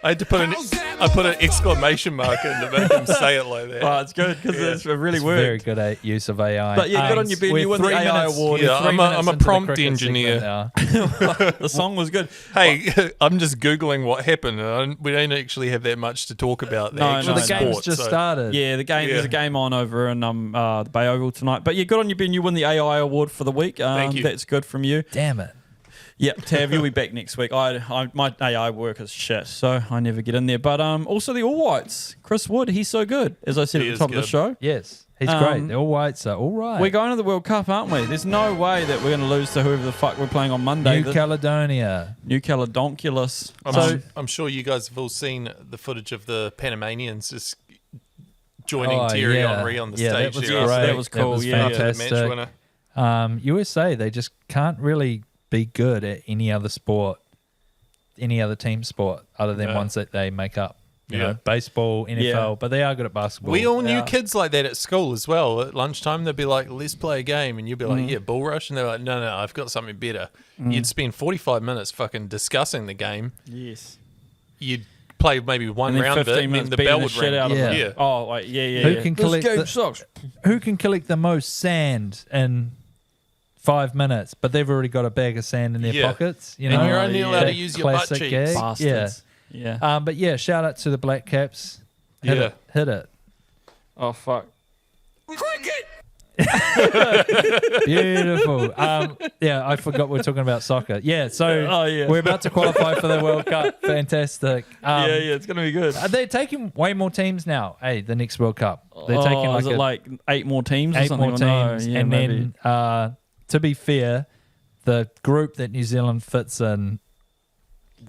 I had to put an exclamation mark in to make him say it like that. Oh, it's good because it's really It's worked. very good at use of AI. But yeah, good on you, Ben. we're You won the 3 AI minutes- award. we're Yeah, 3 I'm minutes a into the prompt cricket engineer. segment now. The song was good. Hey, I'm just Googling what happened. And we don't actually have that much to talk about. No, actual no, The no. game's sport, just so- started. Yeah, the game. Yeah. There's a game on over in the Bay Oval tonight. But yeah, good on you, Ben. You win the AI award for the week. Thank you. That's good from you. Damn it. Yeah, Tav, you'll be back next week. My AI work is shit, so I never get in there. But also the All Whites, Chris Wood, he's so good. As I said He at the is top of the good. show, Yes, he's great. The All Whites are all right. we're going to the World Cup, aren't we? There's no way that we're going to lose to whoever the fuck we're playing on Monday. New Caledonia. New Caledonculus. I'm sure you guys have all seen the footage of the Panamanians just joining Thierry yeah. Henry on the Yeah, stage. that was there great. after- That was cool, was yeah. after the fantastic. match winner. USA, they just can't really be good at any other sport, any other team sport, other than Yeah. ones that they make up. You Yeah. know, baseball, NFL, Yeah. but they are good at basketball. We all knew kids like that at school as well. At lunchtime, they'd be like, let's play a game. And you'd be like, yeah, bull rush. And they're like, no, I've got something better. You'd spend 45 minutes fucking discussing the game. Yes. You'd play maybe one And then round of it, 15 and then minutes the beating bell the would shit ring. out of Yeah. them. Yeah. Oh, like, yeah. Who can collect this game the- sucks. Who can collect the most sand in 5 minutes? But they've already got a bag of sand in their Yeah. pockets. You And know, you're only yeah. allowed to That use your butt classic cheeks. gag. Bastards. Yeah. Yeah. But yeah, shout out to the Black Caps. Hit Yeah. it. Hit it. Oh, fuck. Cricket! Beautiful. Yeah, I forgot we're talking about soccer. Yeah, so Oh, yeah. we're about to qualify for the World Cup. Fantastic. Yeah, it's going to be good. They're taking way more teams now. Hey, the next World Cup. They're taking is it like 8 more teams or 8 something? more Or no? teams. Yeah, and maybe. then, to be fair, the group that New Zealand fits in,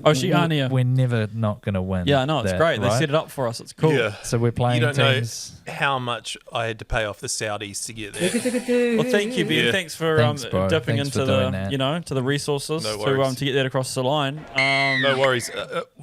Oceania. we're never not going to win. Yeah, no, it's that, great. They right? set it up for us. It's cool. Yeah. So we're You playing don't teams. know how much I had to pay off the Saudis to get there. Well, thank you, Ben. Yeah. Thanks for Thanks, bro. dipping Thanks into for doing that. to the resources No worries. to get that across the line. No worries.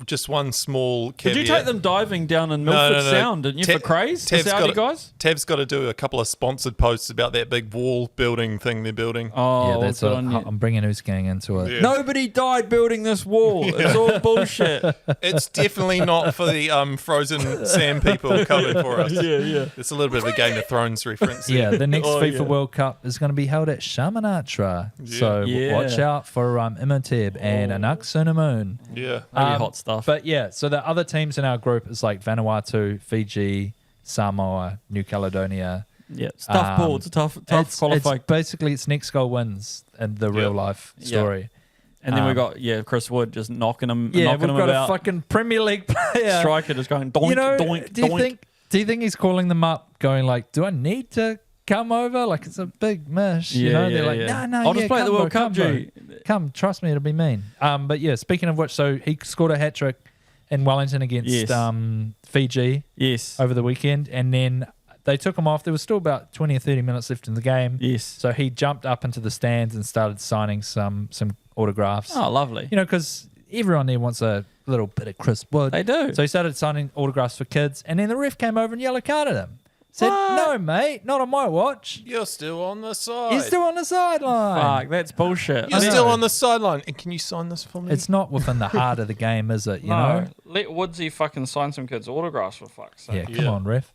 Just one small caveat. Did you take them diving down in Milford Sound, didn't you, for craze? The Saudi guys? Tav's got to do a couple of sponsored posts about that big wall building thing they're building. Oh, Yeah, that's good what on you. I'm bringing Oosgang into it. Yeah. Nobody died building this wall. It's all bullshit. It's definitely not for the frozen sand people covered for us. yeah. It's a little bit of a Game of Thrones reference. there. Yeah, the next Oh, FIFA yeah. World Cup is going to be held at Shamanatra. So Yeah. watch out for Imhotep and Anak Sunamoon. Yeah. Maybe hot stuff. But yeah, so the other teams in our group is like Vanuatu, Fiji, Samoa, New Caledonia. yeah, it's tough ball. It's a tough It's qualifying. basically it's next goal wins in the real life story. And then we got Chris Wood just knocking him. Yeah, knocking we've him got about. a fucking Premier League player. Striker just going doink, You know, doink, do you doink. think he's calling them up, going like, "Do I need to come over? Like it's a big mish." You know, they're like, "No, I'll just play come, the World bro, Cup, come, bro. G." Come, trust me, it'll be mean. But yeah, speaking of which, so he scored a hat trick in Wellington against Fiji over the weekend, and then they took him off. There was still about 20 or 30 minutes left in the game. Yes. So he jumped up into the stands and started signing some autographs. Oh, lovely. You know, because everyone there wants a little bit of Chris Wood. They do. So he started signing autographs for kids, and then the ref came over and yellow carded him. Said, "No, mate, not on my watch. You're still on the side. You're still on the sideline." Fuck, that's bullshit. You're still on the sideline. And can you sign this for me? It's not within the heart of the game, is it? You know? Let Woodsy fucking sign some kids' autographs for fuck's sake. Yeah, come on, ref.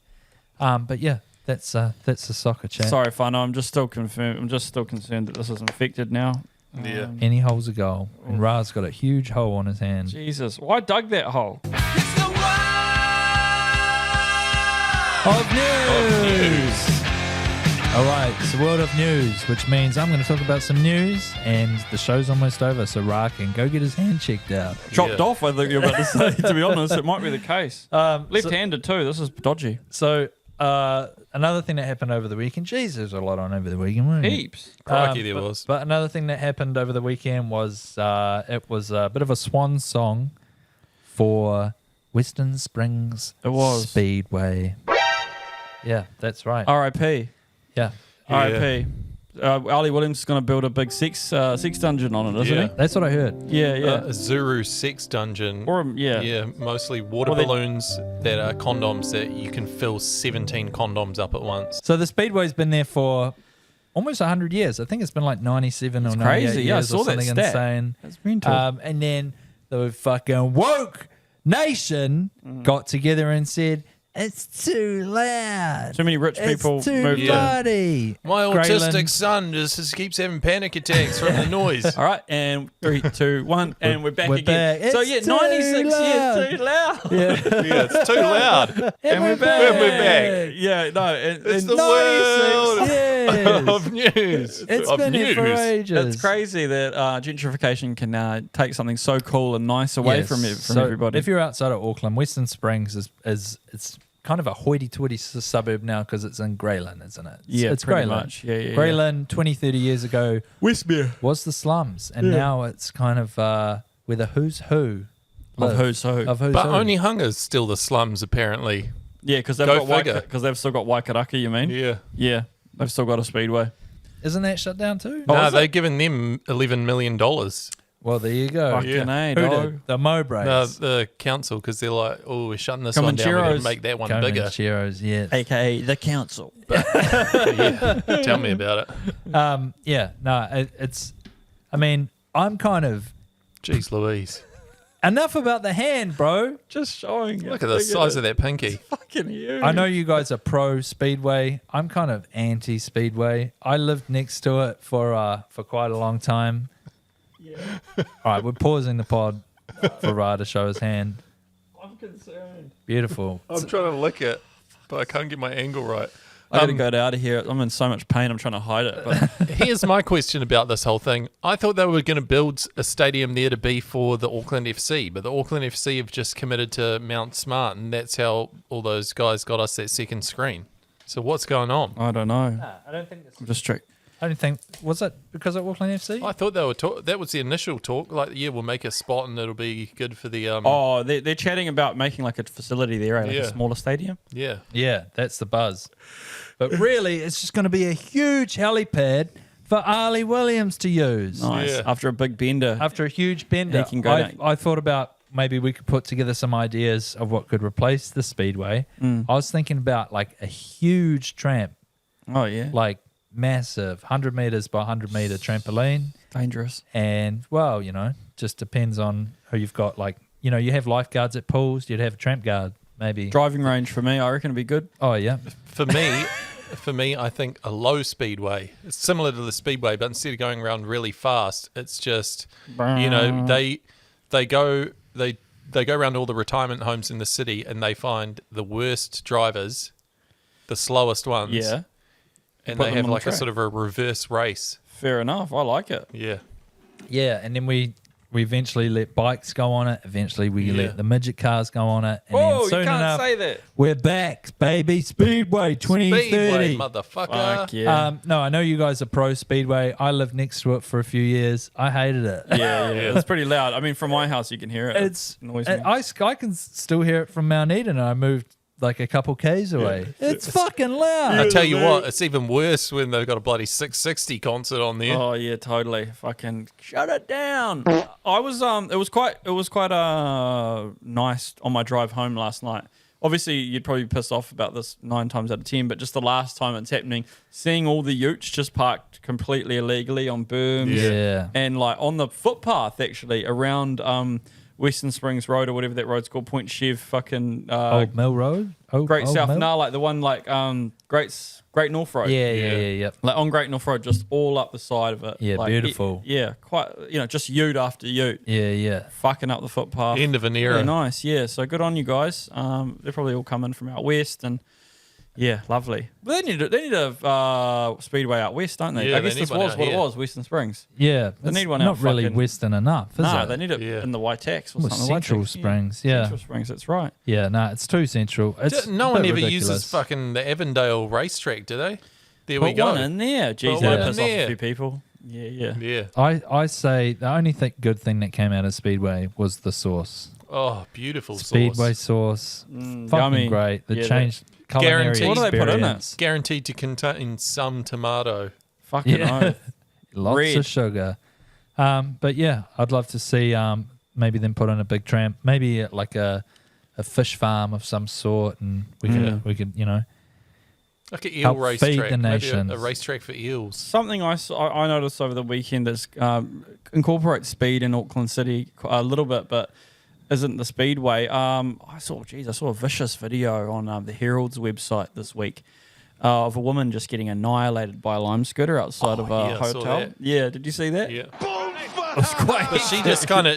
But yeah, that's the soccer chat. Sorry, Fano. I'm just still concerned that this is infected now. Yeah. Any hole's a goal, and Ra's got a huge hole on his hand. Jesus, why dug that hole? Of news. All right, it's the world of news, which means I'm going to talk about some news, and the show's almost over, so Ra can go get his hand checked out. Chopped off, I think you're about to say. To be honest, it might be the case. Left-handed too. This is dodgy. So another thing that happened over the weekend. Jeez, there's a lot on over the weekend, wasn't it? Heaps. Crikey, there was. But another thing that happened over the weekend was it was a bit of a swan song for Western Springs Speedway. Yeah, that's right. R.I.P. Yeah. R.I.P. Ali Williams is going to build a big sex dungeon on it, isn't he? That's what I heard. Yeah. A Zuru sex dungeon. Yeah, mostly water balloons that are condoms that you can fill 17 condoms up at once. So the Speedway's been there for almost 100 years. I think it's been like 97 or 98 crazy. years Yeah, I saw or that something stat. insane. That's mental. And then the fucking woke nation got together and said, "It's too loud. Too many rich people It's too moved bloody." My Graylin- autistic son just keeps having panic attacks from the noise. All right, and 3, 2, 1, and we're back We're again. back. So It's yeah, too 96 loud. years too loud. Yeah, it's too loud. And we're back. We're back. Yeah, no, It's the 96 world years. of news. It's of been here for news. ages. It's crazy that gentrification can take something so cool and nice away Yes. from So everybody. If you're outside of Auckland, Western Springs is it's kind of a hoity-toity suburb now because it's in Graylin, isn't it? It's pretty Graylin. much. Yeah. Graylin 20, 30 years ago Westmere. was the slums, and now it's kind of where the who's who Of live. who's who. Of who's But who. only Hunger's still the slums, apparently. Yeah, because they've Go got figure. because they've still got Waikaraka. You mean? Yeah. Yeah, they've still got a speedway. Isn't that shut down too? No, they've given them $11 million. Well, there you go. Fucking A, Who dog. did? The Mowbrays. No, the council, because they're like, oh, we're shutting this one down. We're going to make that one bigger. Comancheros, yes. AKA the council. Yeah, tell me about it. Yeah, no, it's. I mean, I'm kind of. Jeez Louise. Enough about the hand, bro. Just showing. Look at the size of that pinky. Fucking huge. I know you guys are pro Speedway. I'm kind of anti Speedway. I lived next to it for quite a long time. Yeah. All right, we're pausing the pod for Ra to show his hand. I'm concerned. Beautiful. I'm trying to lick it, but I can't get my angle right. I got to get out of here. I'm in so much pain. I'm trying to hide it. But Here's my question about this whole thing. I thought they were going to build a stadium there to be for the Auckland FC, but the Auckland FC have just committed to Mount Smart, and that's how all those guys got us that second screen. So what's going on? I don't know. I don't think I'm just tricked. I don't think was it because of Auckland FC? I thought they were that was the initial talk. Like, yeah, we'll make a spot and it'll be good for the. Oh, they're chatting about making like a facility there, like Yeah. a smaller stadium. Yeah. Yeah, that's the buzz. But really, it's just going to be a huge helipad for Ali Williams to use. Nice. Yeah. After a big bender. After a huge bender, He can go down. I thought about maybe we could put together some ideas of what could replace the Speedway. I was thinking about like a huge tramp, Oh yeah. like massive 100 meters by 100 meter trampoline. Dangerous. And well, just depends on who you've got. Like, you have lifeguards at pools, you'd have a tramp guard maybe. Driving range for me, I reckon it'd be good. Oh yeah. For me, I think a low speedway. It's similar to the speedway, but instead of going around really fast, it's just they go around all the retirement homes in the city and they find the worst drivers, the slowest ones. Yeah. And Put they them have on the like a track. sort of a reverse race. Fair enough. I like it. Yeah. Yeah, and then we eventually let bikes go on it. Eventually we let the midget cars go on it. And Whoa, then soon you can't enough, say that. we're back, baby. Speedway 2030. Speedway, motherfucker. Fuck yeah. No, I know you guys are pro Speedway. I lived next to it for a few years. I hated it. yeah. It's pretty loud. I mean, from my house, you can hear it. It's annoys me. I can still hear it from Mount Eden. I moved like a couple k's away. It's fucking loud. I tell you what, it's even worse when they've got a bloody 660 concert on there. Oh yeah, totally. Fucking shut it down. I was it was quite nice on my drive home last night. Obviously, you'd probably be pissed off about this 9 times out of 10, but just the last time it's happening, seeing all the utes just parked completely illegally on berms, and like on the footpath actually around Western Springs Road or whatever that road's called, Point Chev, fucking Old Mill Road? Great Old South. Mill? No, like the one like Great North Road. Yeah. Like on Great North Road, just all up the side of it. Yeah, like, beautiful. Quite, just ute after ute. Yeah. Fucking up the footpath. End of an era. Really nice, yeah. So good on you guys. They're probably all coming from out west, and yeah, lovely. But they need a speedway out west, don't they? Yeah, I guess they this need one was out what it here. was, Western Springs. Yeah. They need one not out really fucking- western enough, is No, it? they need it in the Waitex or Well, something. Central Waitex, Springs, yeah. Central Springs, that's right. Yeah, no, it's too central. It's No a one bit ever ridiculous. uses fucking the Avondale racetrack, do they? There we Put go. one in there. Jeez, Put that one in piss off there. a few people. Yeah. Yeah. I say the only good thing that came out of Speedway was the sauce. Oh, beautiful Speedway sauce. sauce. Fucking yummy. great. The Yeah, changed culinary Guaranteed. What do they put in it? experience. Guaranteed to contain some tomato. Fucking oath. Lots Red. of sugar. But yeah, I'd love to see maybe them put in a big tramp, maybe like a fish farm of some sort, and we could Like an eel Help feed racetrack. the Maybe nations. a racetrack for eels. Something I noticed over the weekend is incorporate speed in Auckland City a little bit, but isn't the speedway. I saw a vicious video on the Herald's website this week of a woman just getting annihilated by a lime scooter outside of a yeah, I saw hotel. that. Yeah, did you see that? Yeah. It was quite. But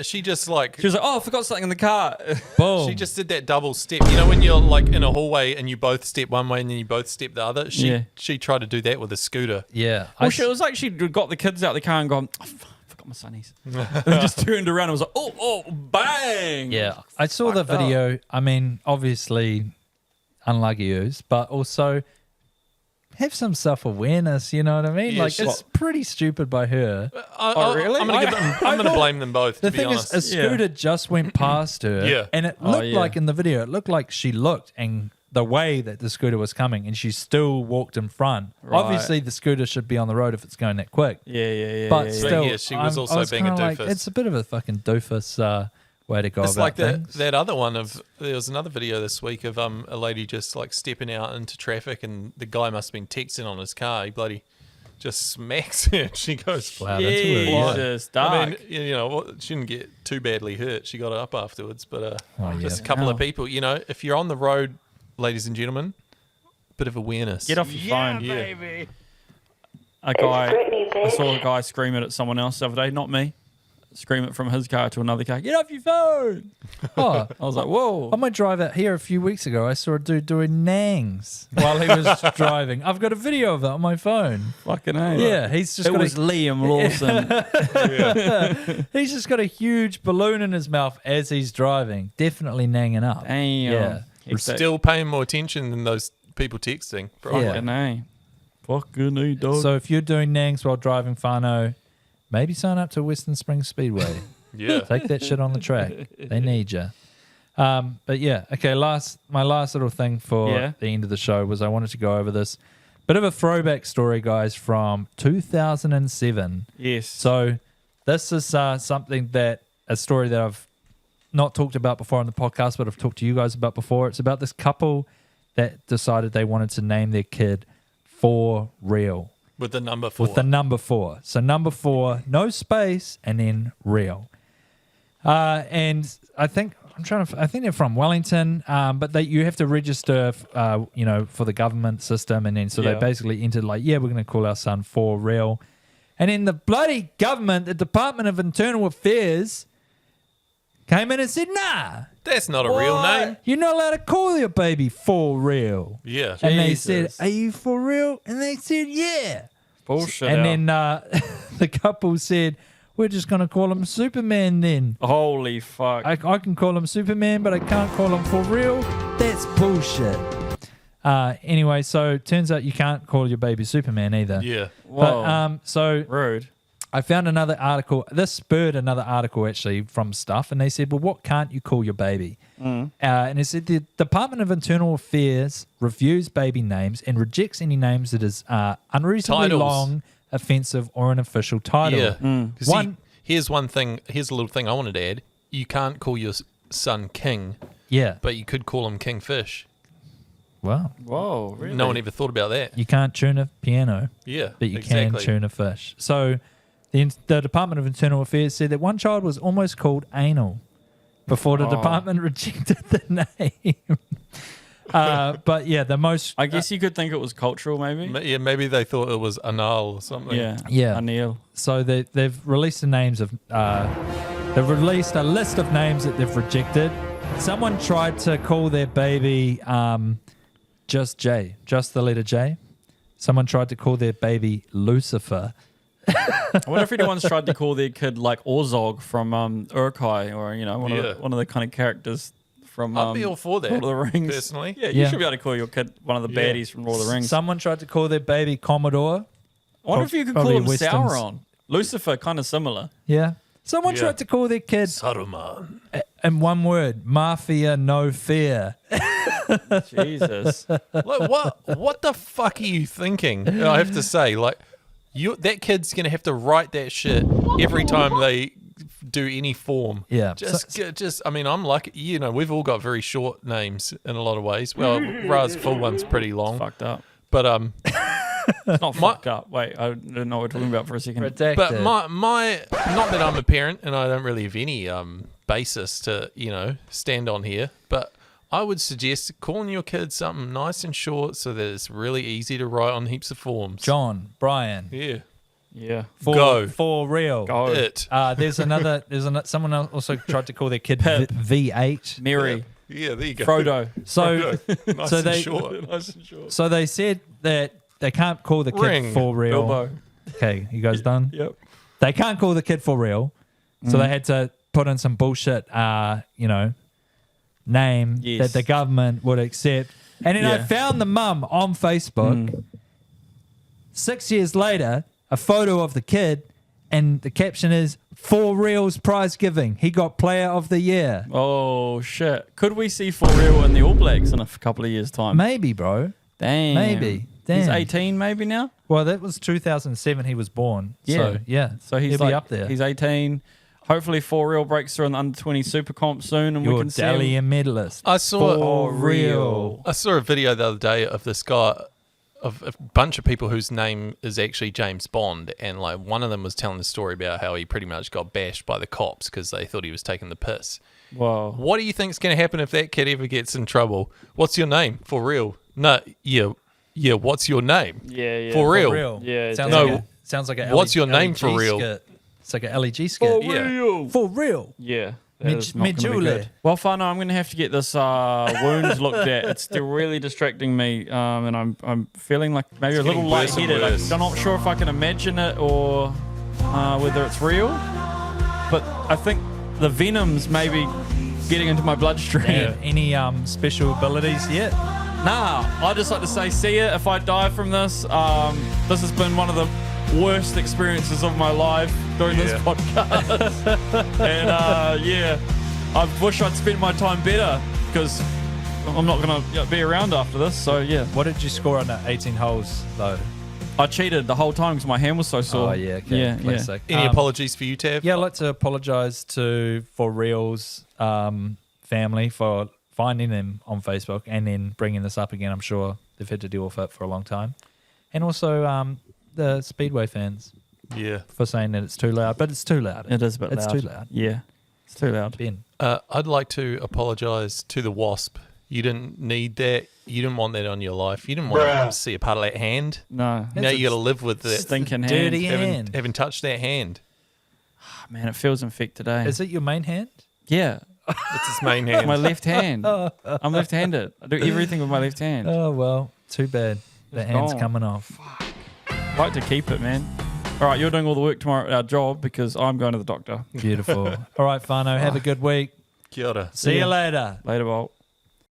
she just like, She was like, "Oh, I forgot something in the car." boom. she just did that double step. You know, when you're like in a hallway and you both step one way and then you both step the other? She tried to do that with a scooter. yeah. Well, it was like she got the kids out of the car and gone, "Oh, I forgot my sunnies." And just turned around and was like, "Oh, bang!" Yeah, I saw the fucked video. I mean, obviously, unlucky yous, but also have some self-awareness. You know what I mean? Yeah, like, sure. it's pretty stupid by her. really? I'm going to blame them both, The to be thing honest. is, a scooter just went past her, Yeah. and it looked yeah. like in the video, it looked like she looked and the way that the scooter was coming, and she still walked in front. Right. Obviously, the scooter should be on the road if it's going that quick. Yeah. But yeah. still, yeah, she was also I being a kinda like, doofus. it's a bit of a fucking doofus way to go It's about like things. that other one of, there was another video this week of a lady just like stepping out into traffic and the guy must have been texting on his car. He bloody just smacks her and she goes, Wow, that's weird. Jesus, dark. I mean, you know, she didn't get too badly hurt. She got up afterwards, but just a couple of people, you know, if you're on the road, ladies and gentlemen, bit of awareness. Get off your phone. Yeah. I saw a guy scream it at someone else the other day, not me. Scream it from his car to another car. Get off your phone. Oh, I was like, whoa. on my drive out here a few weeks ago, I saw a dude doing nangs while he was driving. I've got a video of it on my phone. Fucking A. Yeah, he's just It got was Liam Lawson. he's just got a huge balloon in his mouth as he's driving, definitely nanging up. Damn. Yeah. We're still paying more attention than those people texting. Probably. Yeah. Fucking A. Fucking A, dog. So if you're doing nangs while driving whano, maybe sign up to Western Springs Speedway. Yeah. Take that shit on the track. They need you. But yeah, okay. My last little thing for the end of the show was I wanted to go over this bit of a throwback story, guys, from 2007. yes. So this is a story that I've not talked about before on the podcast, but I've talked to you guys about before. It's about this couple that decided they wanted to name their kid For Real. With the number 4. With the number 4. So number 4, no space, and then real. And I think they're from Wellington, but you have to register, for the government system, and then so they basically entered like, we're going to call our son For Real, and then the bloody government, the Department of Internal Affairs, came in and said, nah, That's not a real name. you're not allowed to call your baby For Real. Yeah. And they Jesus. said, are you for real? And they said, yeah. Bullshit. And then the couple said, we're just going to call him Superman then. Holy fuck. I can call him Superman, but I can't call him for real. That's bullshit. Anyway, so turns out you can't call your baby Superman either. Yeah. Whoa. But so Rude. I found another article. This spurred another article actually from Stuff, and they said, "Well, what can't you call your baby?" And it said the Department of Internal Affairs reviews baby names and rejects any names that is unreasonably Titles. long, offensive, or an official title. Yeah. 'Cause One- here's one thing. Here's a little thing I wanted to add. You can't call your son King, Yeah. but you could call him Kingfish. Well, Whoa, really? No one ever thought about that. you can't tune a piano, Yeah, but you exactly. can tune a fish. So the Department of Internal Affairs said that one child was almost called Anal before the department rejected the name. But yeah, the most... I guess you could think it was cultural, maybe. Yeah, maybe they thought it was anal or something. Yeah. Yeah. Anil. So they've released the names of... they've released a list of names that they've rejected. Someone tried to call their baby just J, just the letter J. Someone tried to call their baby Lucifer. I wonder if anyone's tried to call their kid like Orzog from Urkai, or one of the kind of characters from I'd be all for that, Lord of the Rings. personally. Yeah, you Yeah. should be able to call your kid one of the Yeah. baddies from Lord of the Rings. Someone tried to call their baby Commodore. I wonder if you could call probably him Westerns. Sauron. Lucifer, kind of similar. Yeah. Someone Yeah. tried to call their kid Saruman. in one word, Mafia No Fear. Jesus. Like, what the fuck are you thinking? I have to say, like, that kid's gonna have to write that shit every time they do any form. Yeah. Just. I mean, I'm lucky. You know, we've all got very short names in a lot of ways. Well, Ra's full one's pretty long, Fucked up. but It's not fucked up. Wait, I don't know what we're talking about for a second. Redacted. But my not that I'm a parent and I don't really have any basis to stand on here, but I would suggest calling your kid something nice and short so that it's really easy to write on heaps of forms. John, Brian, Yeah. Yeah. for real. Go. It. There's another. Someone else also tried to call their kid V8. Mary. Yeah, there you go. Frodo. So, Nice so and they, short. Nice and short. so they said that they can't call the kid Ring. for real. Bilbo. Okay, you guys done? Yep. They can't call the kid for real, so they had to put in some bullshit, name Yes. that the government would accept. And then I Yeah. found the mum on Facebook. 6 years later, a photo of the kid, and the caption is "For Real's prize giving. He got Player of the Year." Oh, shit. Could we see For Real in the All Blacks in a couple of years' time? Maybe, bro. Damn. Maybe. He's Damn. 18 maybe now? Well, that was 2007. He was born. Yeah. So yeah. So he's he'll like, be up there. He's 18. Hopefully For Real breaks through in the under-20 Super Comp soon and we Your can see him. Dalian medalist. I saw For real. I saw a video the other day of this guy, of a bunch of people whose name is actually James Bond, and like one of them was telling the story about how he pretty much got bashed by the cops because they thought he was taking the piss. Whoa. What do you think's going to happen if that kid ever gets in trouble? What's your name? For real? No, yeah. What's your name? Yeah. For real? real. Yeah, Sounds no. like sounds like a What's your name for LEG real? skit. It's like a LEG skit. Yeah. For real. Yeah. Medjugorje. Well, Fano, I'm going to have to get this wound looked at. It's still really distracting me, and I'm feeling like maybe a little getting worse and lightheaded. worse. I'm not sure if I can imagine it or whether it's real. But I think the venom's maybe getting into my bloodstream. Any special abilities yet? Nah, I just like to say, see ya if I die from this. This has been one of the worst experiences of my life doing this podcast. And I wish I'd spent my time better because I'm not going to be around after this. So yeah, What did you score on that 18 holes though? I cheated the whole time because my hand was so sore. Oh yeah, okay. Yeah. Classic. Any apologies for you, Tav? Yeah, I'd like to apologise to For Real's family for finding them on Facebook and then bringing this up again. I'm sure they've had to deal with it for a long time. And also the Speedway fans Yeah. for saying that it's too loud. But it's too loud. It is a bit It's loud. too loud. Yeah, it's too loud. Ben. I'd like to apologise to the Wasp. You didn't need that. You didn't want that on your life. You didn't want to see a part of that hand. No, Now you got to live with that. stinking Dirty hand. hand. Haven't touched that hand. Man, it feels infected today. Is it your main hand? Yeah, It's his main hand. my left hand. I'm left-handed. I do everything with my left hand. Oh, well, too bad. The It's hand's gone. coming off. Like to keep it, man. All right, you're doing all the work tomorrow at our job because I'm going to the doctor. Beautiful. All right, Fano, have a good week. Kia ora. See you later. Later, Bolt.